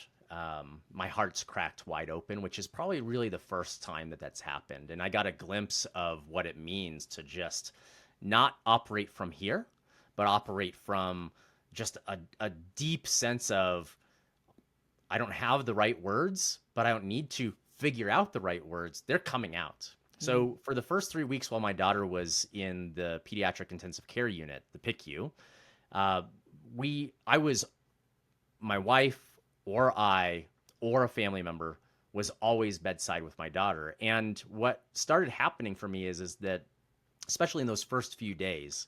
my heart's cracked wide open, which is probably really the first time that's happened. And I got a glimpse of what it means to just not operate from here, but operate from just a deep sense of, I don't have the right words, but I don't need to figure out the right words. They're coming out. So for the first 3 weeks while my daughter was in the pediatric intensive care unit, the PICU, my wife or I or a family member was always bedside with my daughter. And what started happening for me is that, especially in those first few days,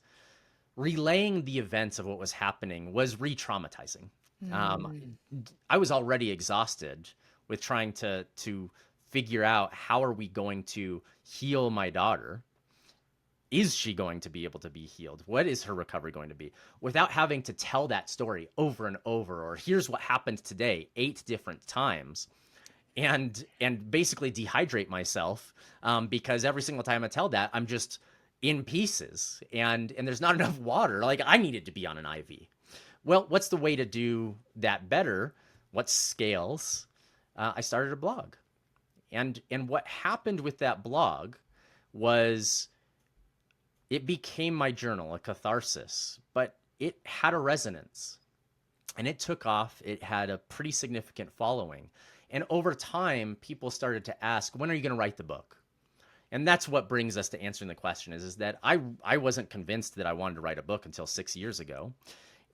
relaying the events of what was happening was re-traumatizing. I was already exhausted with trying to figure out how are we going to heal my daughter. Is she going to be able to be healed? What is her recovery going to be? Without having to tell that story over and over, or here's what happened today 8 different times, and basically dehydrate myself because every single time I tell that, I'm just in pieces and there's not enough water. Like I needed to be on an IV. Well, what's the way to do that better? What scales? I started a blog, and what happened with that blog was, it became my journal, a catharsis, but it had a resonance and it took off. It had a pretty significant following. And over time, people started to ask, when are you going to write the book? And that's what brings us to answering the question is that I wasn't convinced that I wanted to write a book until 6 years ago.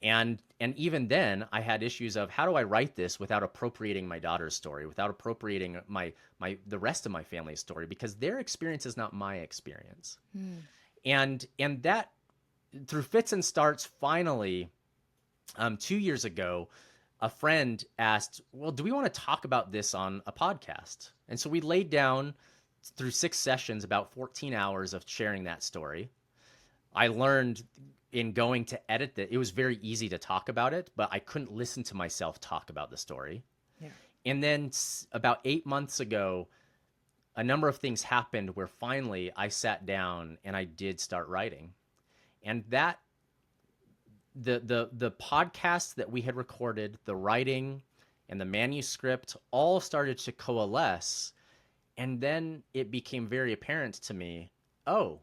And even then I had issues of how do I write this without appropriating my daughter's story, without appropriating the rest of my family's story, because their experience is not my experience. And that through fits and starts, finally, 2 years ago, a friend asked, well, do we want to talk about this on a podcast? And so we laid down through 6 sessions, about 14 hours of sharing that story. I learned in going to edit that it was very easy to talk about it, but I couldn't listen to myself talk about the story. Yeah. And then about 8 months ago, a number of things happened where finally I sat down and I did start writing. And that the podcasts that we had recorded, the writing and the manuscript all started to coalesce. And then it became very apparent to me, oh,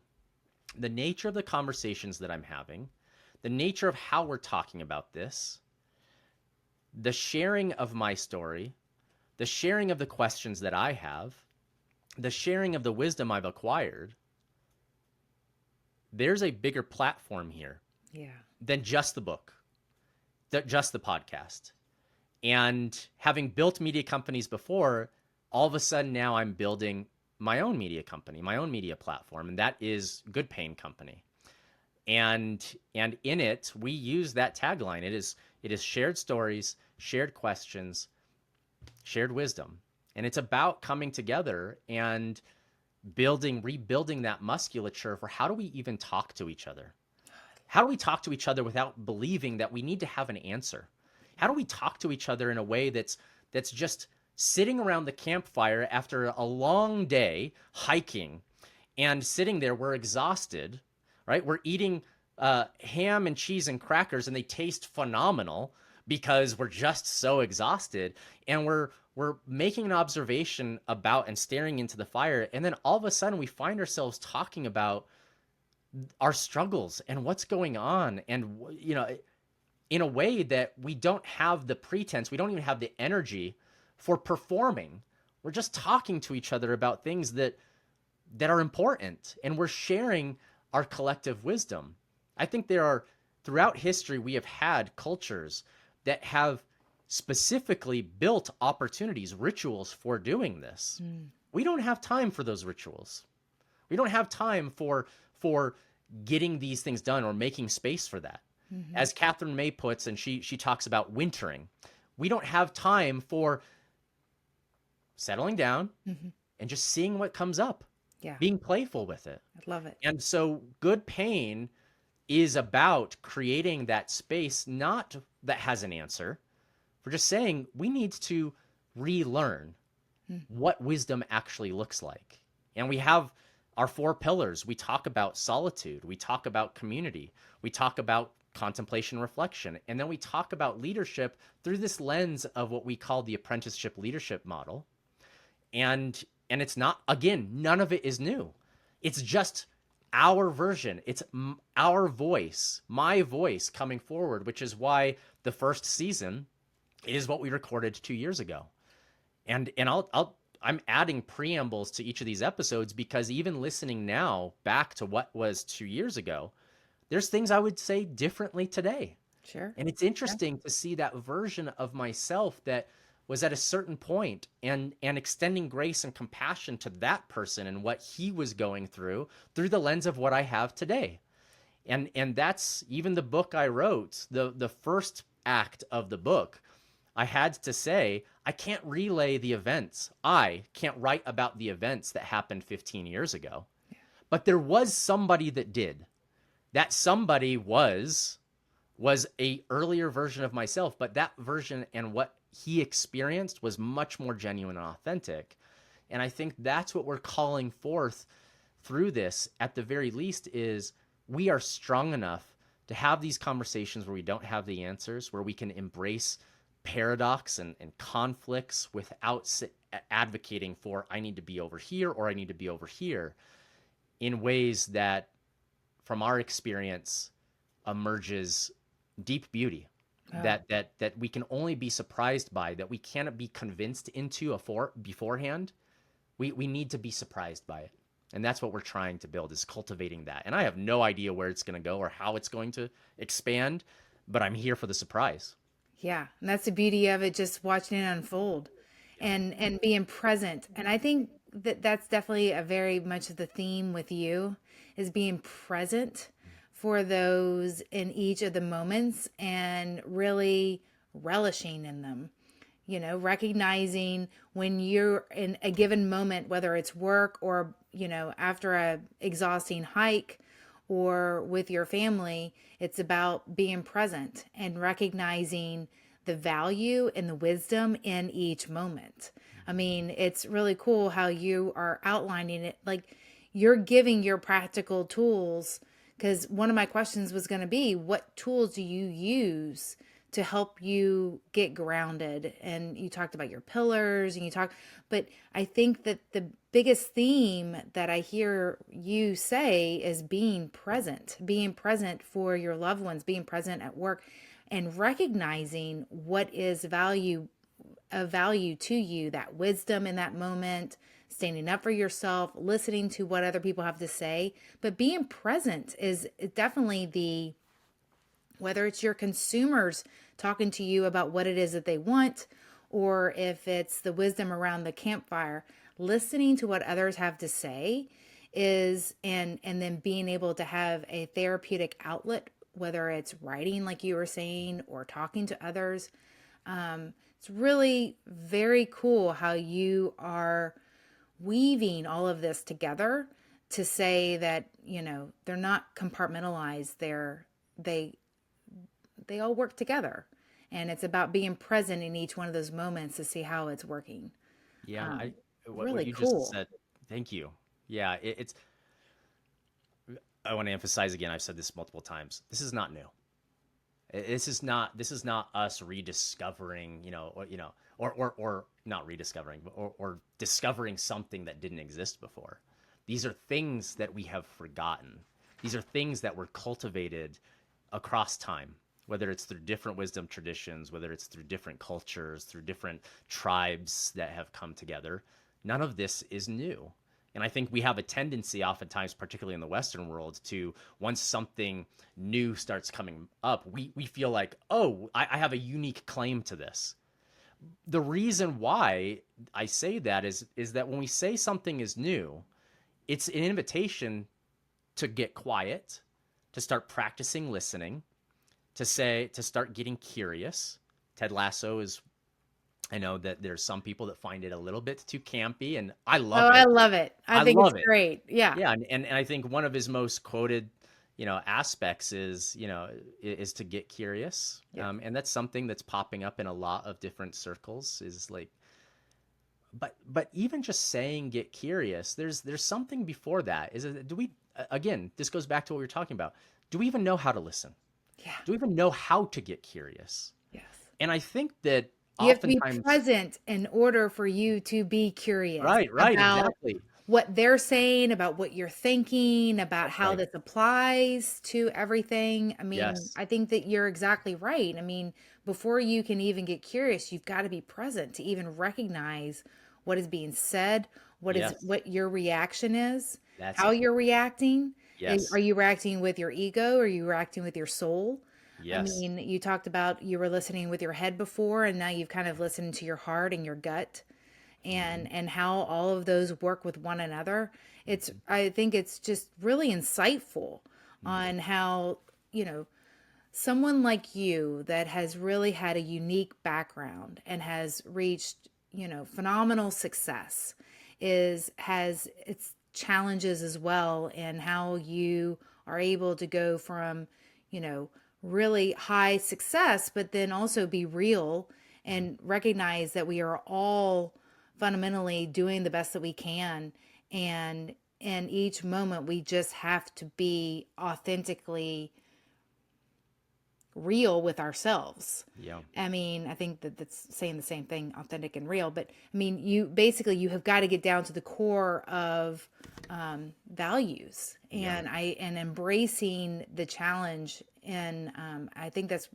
the nature of the conversations that I'm having, the nature of how we're talking about this, the sharing of my story, the sharing of the questions that I have, the sharing of the wisdom I've acquired, there's a bigger platform here than just the book, just the podcast. And having built media companies before, all of a sudden now I'm building my own media company, my own media platform, and that is Good Pain Company. And in it, we use that tagline. It is shared stories, shared questions, shared wisdom. And it's about coming together and rebuilding that musculature for how do we even talk to each other? How do we talk to each other without believing that we need to have an answer? How do we talk to each other in a way that's just sitting around the campfire after a long day hiking and sitting there, we're exhausted, right? We're eating ham and cheese and crackers and they taste phenomenal because we're just so exhausted, and we're making an observation about and staring into the fire, and then all of a sudden we find ourselves talking about our struggles and what's going on, and in a way that we don't have the pretense, we don't even have the energy for performing. We're just talking to each other about things that are important, and we're sharing our collective wisdom. I think throughout history, we have had cultures that have specifically built opportunities, rituals for doing this. We don't have time for those rituals. We don't have time for getting these things done or making space for that. As Catherine May puts, and she talks about wintering, we don't have time for settling down and just seeing what comes up, being playful with it. I love it. And so Good Pain is about creating that space, not that has an answer, for just saying we need to relearn what wisdom actually looks like. And we have our 4 pillars. We talk about solitude. We talk about community. We talk about contemplation, reflection. And then we talk about leadership through this lens of what we call the apprenticeship leadership model. And it's not, again, none of it is new. It's just our version. It's our voice, my voice coming forward, which is why the first season is what we recorded 2 years ago. And I'm adding preambles to each of these episodes because even listening now back to what was 2 years ago, there's things I would say differently today. Sure. And it's interesting to see that version of myself that was at a certain point and extending grace and compassion to that person and what he was going through the lens of what I have today. And that's even the book I wrote, the first act of the book. I had to say, I can't relay the events. I can't write about the events that happened 15 years ago. But there was somebody that did. That somebody was a earlier version of myself, but that version and what he experienced was much more genuine and authentic. And I think that's what we're calling forth through this, at the very least, is we are strong enough to have these conversations where we don't have the answers, where we can embrace paradox and conflicts without advocating for, I need to be over here or I need to be over here, in ways that, from our experience, emerges deep beauty. That we can only be surprised by, that we cannot be convinced into beforehand. We need to be surprised by it. And that's what we're trying to build, is cultivating that. And I have no idea where it's going to go or how it's going to expand, but I'm here for the surprise. Yeah. And that's the beauty of it, just watching it unfold and being present. And I think that's definitely a very much of the theme with you, is being present for those in each of the moments and really relishing in them. Recognizing when you're in a given moment, whether it's work or, after a exhausting hike or with your family, it's about being present and recognizing the value and the wisdom in each moment. I mean, it's really cool how you are outlining it. Like, you're giving your practical tools, because one of my questions was going to be, what tools do you use to help you get grounded. And you talked about your pillars but I think that the biggest theme that I hear you say is being present for your loved ones, being present at work, and recognizing what is of value to you, that wisdom in that moment, standing up for yourself, listening to what other people have to say. But being present is definitely whether it's your consumers talking to you about what it is that they want, or if it's the wisdom around the campfire, listening to what others have to say and then being able to have a therapeutic outlet, whether it's writing, like you were saying, or talking to others. It's really very cool how you are weaving all of this together to say that, they're not compartmentalized. They all work together, and it's about being present in each one of those moments to see how it's working. Yeah, what Really you just cool. said, thank you. Yeah, it's I want to emphasize again, I've said this multiple times. This is not new. This is not us rediscovering, or not rediscovering, or discovering something that didn't exist before. These are things that we have forgotten. These are things that were cultivated across time, whether it's through different wisdom traditions, whether it's through different cultures, through different tribes that have come together. None of this is new. And I think we have a tendency oftentimes, particularly in the Western world, to once something new starts coming up, we feel like, oh, I have a unique claim to this. The reason why I say that is that when we say something is new, it's an invitation to get quiet, to start practicing listening, to start getting curious. Ted Lasso is, I know that there's some people that find it a little bit too campy, and I Oh, love I it. love it. I I think it's love it. great. Yeah. Yeah, and I think one of his most quoted, aspects is, is to get curious. Yes. And that's something that's popping up in a lot of different circles is like, but even just saying get curious, there's something before that. Do we, again, this goes back to what we were talking about. Do we even know how to listen? Yeah. Do we even know how to get curious? Yes. And I think that You have to be oftentimes, present in order for you to be curious right, about exactly. what they're saying, about what you're thinking, about That's how right. this applies to everything. I mean, Yes. I think that you're exactly right. I mean, before you can even get curious, you've got to be present to even recognize what is being said, Yes. what your reaction is, That's how it. you're reacting. Are Yes. you reacting with your ego? Or are you reacting with your soul? I Yes. mean, you talked about you were listening with your head before, and now you've kind of listened to your heart and your gut, Hmm. and how all of those work with one another. Hmm. I think it's just really insightful Hmm. on how, you know, someone like you that has really had a unique background and has reached, phenomenal success has its challenges as well, and how you are able to go from, you know, really high success, but then also be real and recognize that we are all fundamentally doing the best that we can. And in each moment, we just have to be authentically real with ourselves. Yeah. I mean, I think that that's saying the same thing, authentic and real. But I mean, you have got to get down to the core of values, Yeah. and embracing the challenge. And I think that's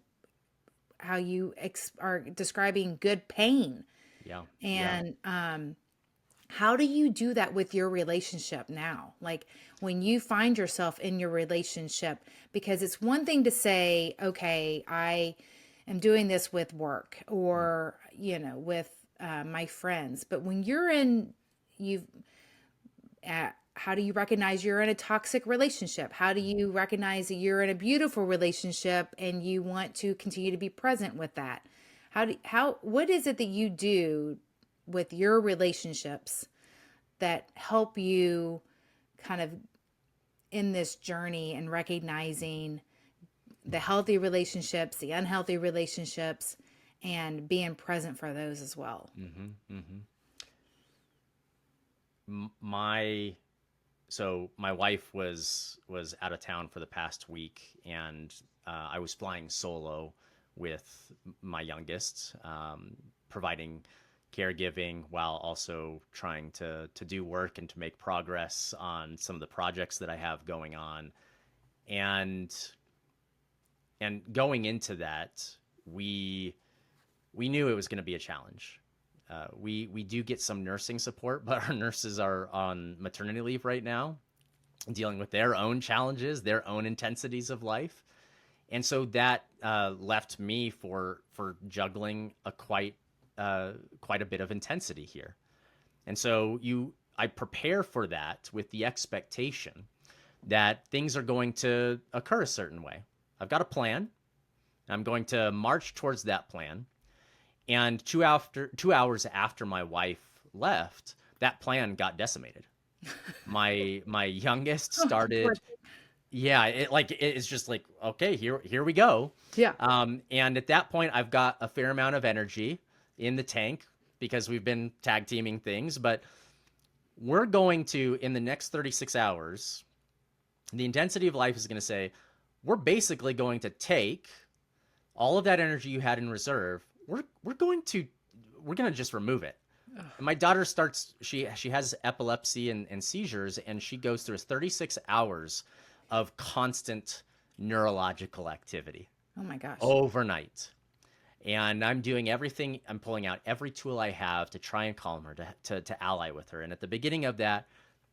how you are describing good pain. Yeah. Yeah. And how do you do that with your relationship now? Like when you find yourself in your relationship, because it's one thing to say, okay, I am doing this with work, Mm. or, with my friends. But when you're you've, how do you recognize you're in a toxic relationship? How do you recognize that you're in a beautiful relationship and you want to continue to be present with that? What is it that you do with your relationships that help you kind of in this journey and recognizing the healthy relationships, the unhealthy relationships, and being present for those as well? Mhm. Mhm. My so my wife was out of town for the past week, and I was flying solo with my youngest, providing caregiving while also trying to do work and to make progress on some of the projects that I have going on. And going into that, we knew it was going to be a challenge. We do get some nursing support, but our nurses are on maternity leave right now, dealing with their own challenges, their own intensities of life. And so that left me for juggling quite a bit of intensity here. And so I prepare for that with the expectation that things are going to occur a certain way. I've got a plan. I'm going to march towards that plan. And 2 hours after my wife left, that plan got decimated. My youngest started, yeah, it's just like, okay, here we go. Yeah. And at that point, I've got a fair amount of energy in the tank because we've been tag teaming things, but we're going to, in the next 36 hours, the intensity of life is going to say, we're basically going to take all of that energy you had in reserve. We're going to just remove it. And my daughter starts, she has epilepsy and seizures, and she goes through 36 hours of constant neurological activity. Oh my gosh. Overnight. And I'm doing everything, I'm pulling out every tool I have to try and calm her, to ally with her. And at the beginning of that,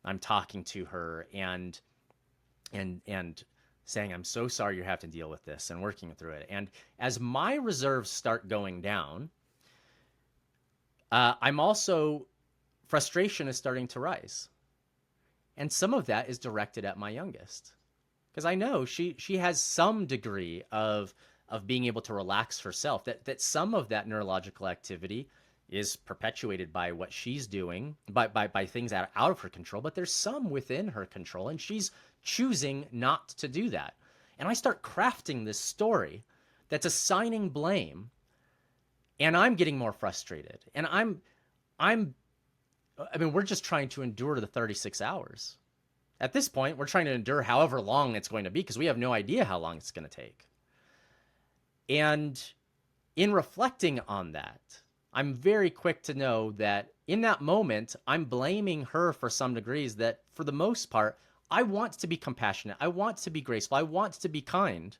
I'm talking to her and saying, I'm so sorry you have to deal with this, and working through it. And as my reserves start going down, I'm also, frustration is starting to rise. And some of that is directed at my youngest, because I know she has some degree of being able to relax herself, that some of that neurological activity is perpetuated by what she's doing, by things out of her control, but there's some within her control, and she's choosing not to do that. And I start crafting this story that's assigning blame, and I'm getting more frustrated. And I mean, we're just trying to endure the 36 hours. At this point, we're trying to endure however long it's going to be, because we have no idea how long it's going to take. And in reflecting on that, I'm very quick to know that in that moment, I'm blaming her for some degrees that, for the most part, I want to be compassionate. I want to be graceful. I want to be kind.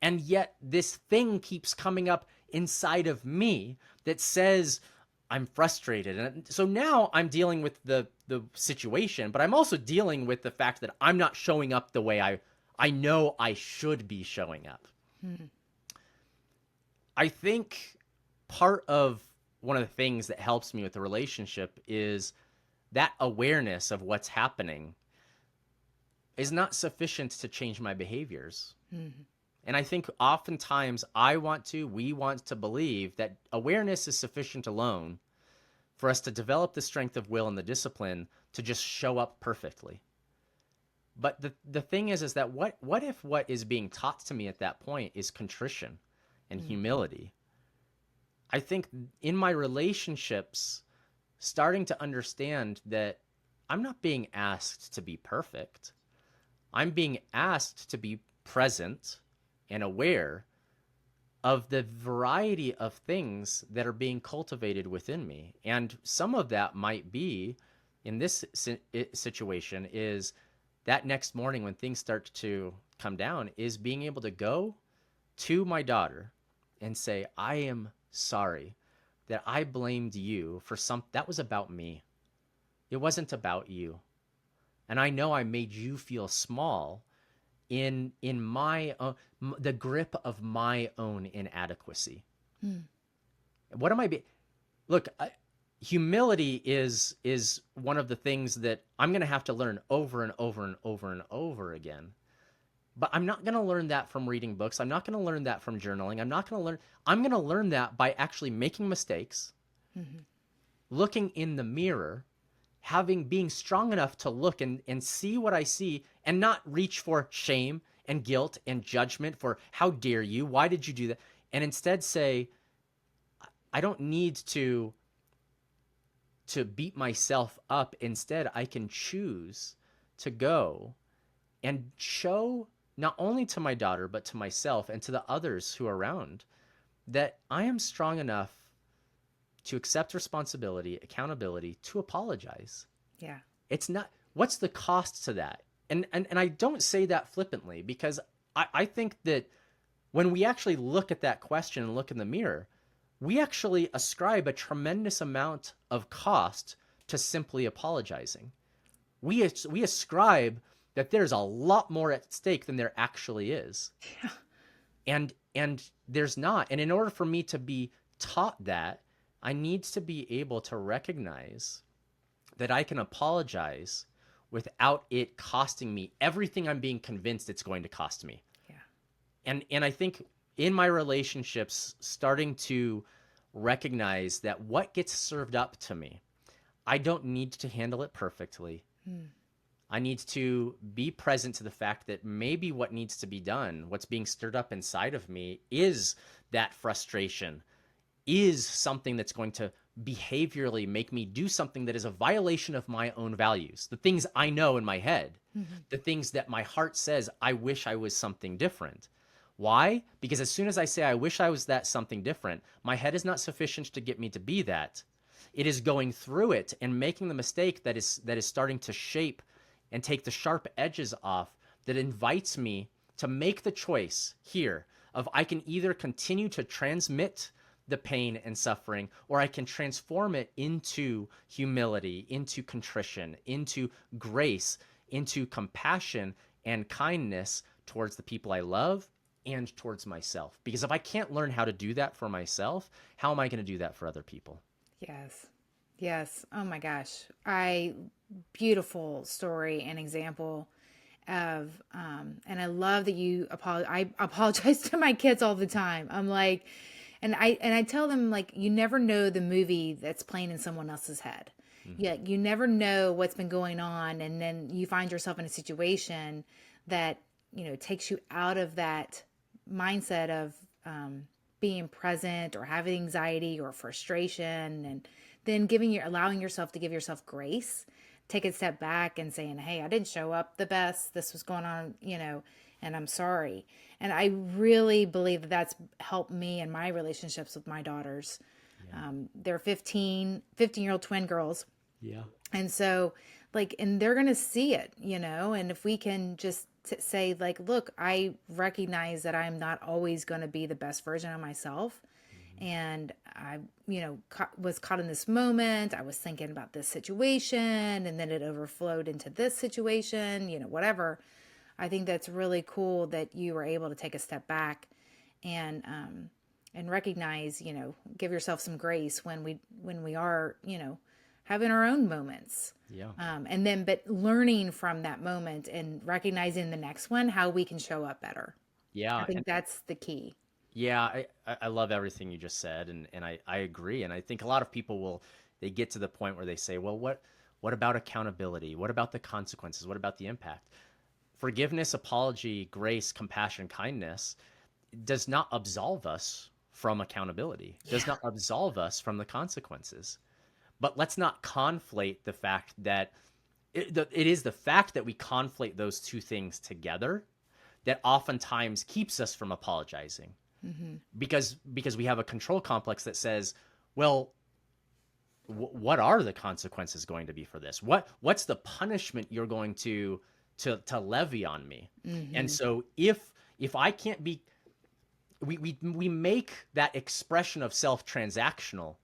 And yet this thing keeps coming up inside of me that says I'm frustrated. And so now I'm dealing with the situation, but I'm also dealing with the fact that I'm not showing up the way I know I should be showing up. I think part of one of the things that helps me with the relationship is that awareness of what's happening is not sufficient to change my behaviors. And I think oftentimes we want to believe that awareness is sufficient alone for us to develop the strength of will and the discipline to just show up perfectly. But the thing is that what if what is being taught to me at that point is contrition and humility? I think in my relationships, starting to understand that I'm not being asked to be perfect. I'm being asked to be present and aware of the variety of things that are being cultivated within me. And some of that might be, in this situation, is that next morning when things start to come down, is being able to go to my daughter and say, I am sorry that I blamed you for that was about me. It wasn't about you. And I know I made you feel small in my the grip of my own inadequacy. What am I look, humility is one of the things that I'm going to have to learn over and over and over and over again. But I'm not going to learn that from reading books. I'm not going to learn that from journaling. I'm going to learn that by actually making mistakes, looking in the mirror, being strong enough to look and see what I see, and not reach for shame and guilt and judgment for how dare you, why did you do that? And instead say, I don't need to beat myself up. Instead, I can choose to go and show not only to my daughter, but to myself and to the others who are around, that I am strong enough to accept responsibility, accountability, to apologize. Yeah. It's not, what's the cost to that? And I don't say that flippantly, because I think that when we actually look at that question and look in the mirror, we actually ascribe a tremendous amount of cost to simply apologizing. We ascribe that there's a lot more at stake than there actually is. Yeah. And there's not. And in order for me to be taught that, I need to be able to recognize that I can apologize without it costing me everything I'm being convinced it's going to cost me. Yeah. And I think in my relationships, starting to recognize that what gets served up to me, I don't need to handle it perfectly. I need to be present to the fact that maybe what needs to be done, what's being stirred up inside of me, is that frustration, is something that's going to behaviorally make me do something that is a violation of my own values, the things I know in my head, the things that my heart says, I wish I was something different. Why? Because as soon as I say, I wish I was that something different, my head is not sufficient to get me to be that. It is going through it and making the mistake that is starting to shape and take the sharp edges off, that invites me to make the choice here of I can either continue to transmit the pain and suffering, or I can transform it into humility, into contrition, into grace, into compassion and kindness towards the people I love and towards myself. Because if I can't learn how to do that for myself, how am I going to do that for other people? Yes. Yes. Oh my gosh. Beautiful story and example of, and I love that you I apologize to my kids all the time. I'm like, and I tell them, like, you never know the movie that's playing in someone else's head. Yeah. You never know what's been going on. And then you find yourself in a situation that, takes you out of that mindset of, being present or having anxiety or frustration, and then allowing yourself to give yourself grace, take a step back and saying, hey, I didn't show up the best. This was going on, and I'm sorry. And I really believe that that's helped me in my relationships with my daughters. Yeah. They're 15-year-old twin girls. Yeah. And so, like, and they're going to see it, and if we can just say, like, look, I recognize that I'm not always going to be the best version of myself. And I, was caught in this moment. I was thinking about this situation, and then it overflowed into this situation, whatever. I think that's really cool that you were able to take a step back and recognize, give yourself some grace when we are, having our own moments. Yeah. And then, but learning from that moment and recognizing the next one, how we can show up better. Yeah. I think that's the key. Yeah, I love everything you just said, and I agree. And I think a lot of people they get to the point where they say, well, what about accountability? What about the consequences? What about the impact? Forgiveness, apology, grace, compassion, kindness does not absolve us from accountability, does not absolve us from the consequences. But let's not conflate the fact that it is the fact that we conflate those two things together that oftentimes keeps us from apologizing. Because we have a control complex that says, well, what are the consequences going to be for this? What's the punishment you're going to levy on me? And so if I can't be, we make that expression of self transactional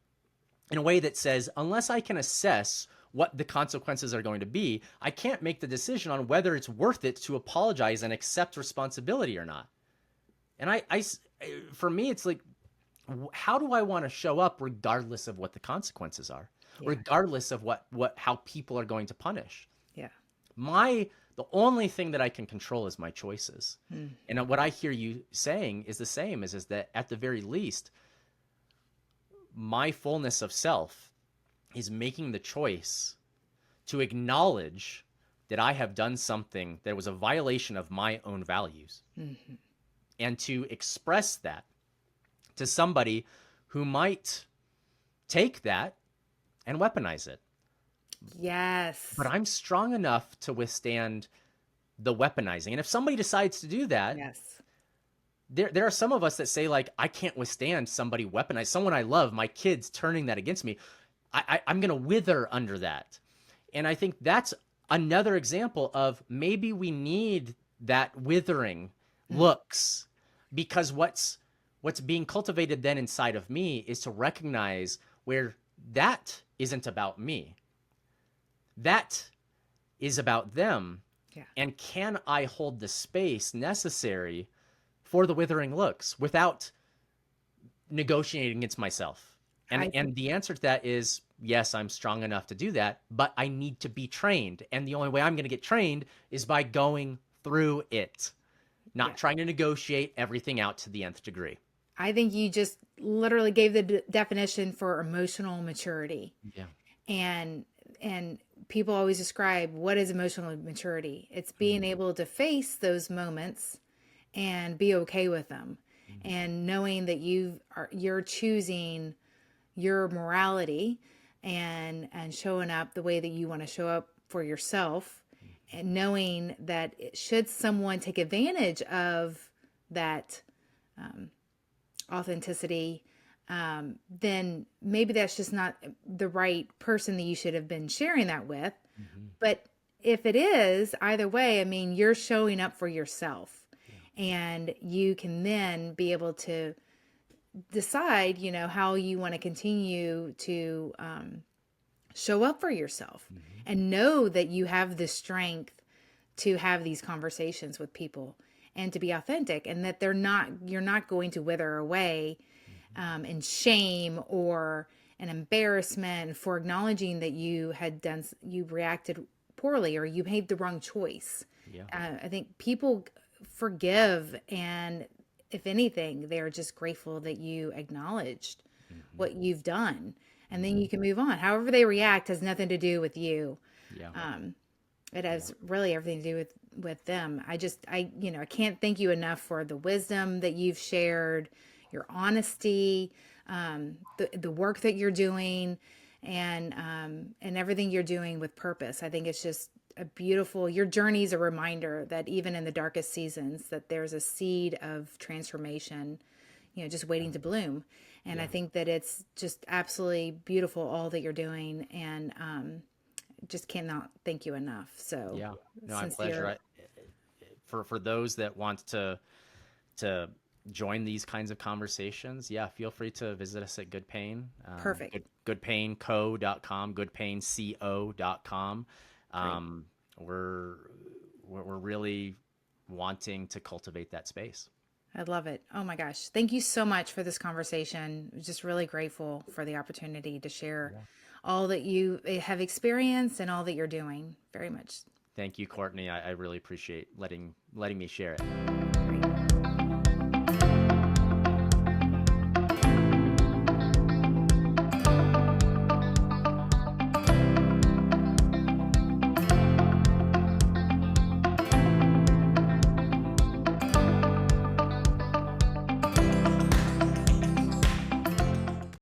in a way that says, unless I can assess what the consequences are going to be, I can't make the decision on whether it's worth it to apologize and accept responsibility or not. And for me, it's like, how do I want to show up regardless of what the consequences are, regardless of how people are going to punish? Yeah. The only thing that I can control is my choices. And what I hear you saying is the same, is that at the very least, my fullness of self is making the choice to acknowledge that I have done something that was a violation of my own values, and to express that to somebody who might take that and weaponize it. Yes. But I'm strong enough to withstand the weaponizing. And if somebody decides to do that, Yes. there are some of us that say, like, I can't withstand somebody weaponize someone I love, my kids turning that against me. I'm going to wither under that. And I think that's another example of maybe we need that withering looks, because what's being cultivated then inside of me is to recognize where that isn't about me. That is about them. Yeah. And can I hold the space necessary for the withering looks without negotiating against myself? And the answer to that is yes, I'm strong enough to do that, but I need to be trained. And the only way I'm going to get trained is by going through it, not trying to negotiate everything out to the nth degree. I think you just literally gave the definition for emotional maturity. Yeah. And people always describe what is emotional maturity. It's being able to face those moments and be okay with them, and knowing that you're choosing your morality and showing up the way that you want to show up for yourself, and knowing that should someone take advantage of that authenticity, then maybe that's just not the right person that you should have been sharing that with. But if it is, either way, I mean, you're showing up for yourself, and you can then be able to decide, how you want to continue to show up for yourself, and know that you have the strength to have these conversations with people and to be authentic, and that you're not going to wither away in shame or an embarrassment for acknowledging that you reacted poorly or you made the wrong choice. I think people forgive, and if anything, they're just grateful that you acknowledged what you've done, and then you can move on. However they react has nothing to do with you. It has really everything to do with them. I can't thank you enough for the wisdom that you've shared, your honesty, the work that you're doing, and everything you're doing with purpose. I think it's just your journey is a reminder that even in the darkest seasons, that there's a seed of transformation, just waiting to bloom. And I think that it's just absolutely beautiful, all that you're doing, and just cannot thank you enough. So my pleasure. For those that want to join these kinds of conversations, feel free to visit us at Good Pain. Perfect. Goodpainco.com, goodpainco.com. We're really wanting to cultivate that space. I love it. Oh my gosh. Thank you so much for this conversation. I'm just really grateful for the opportunity to share all that you have experienced and all that you're doing. Very much. Thank you, Courtney. I really appreciate letting me share it.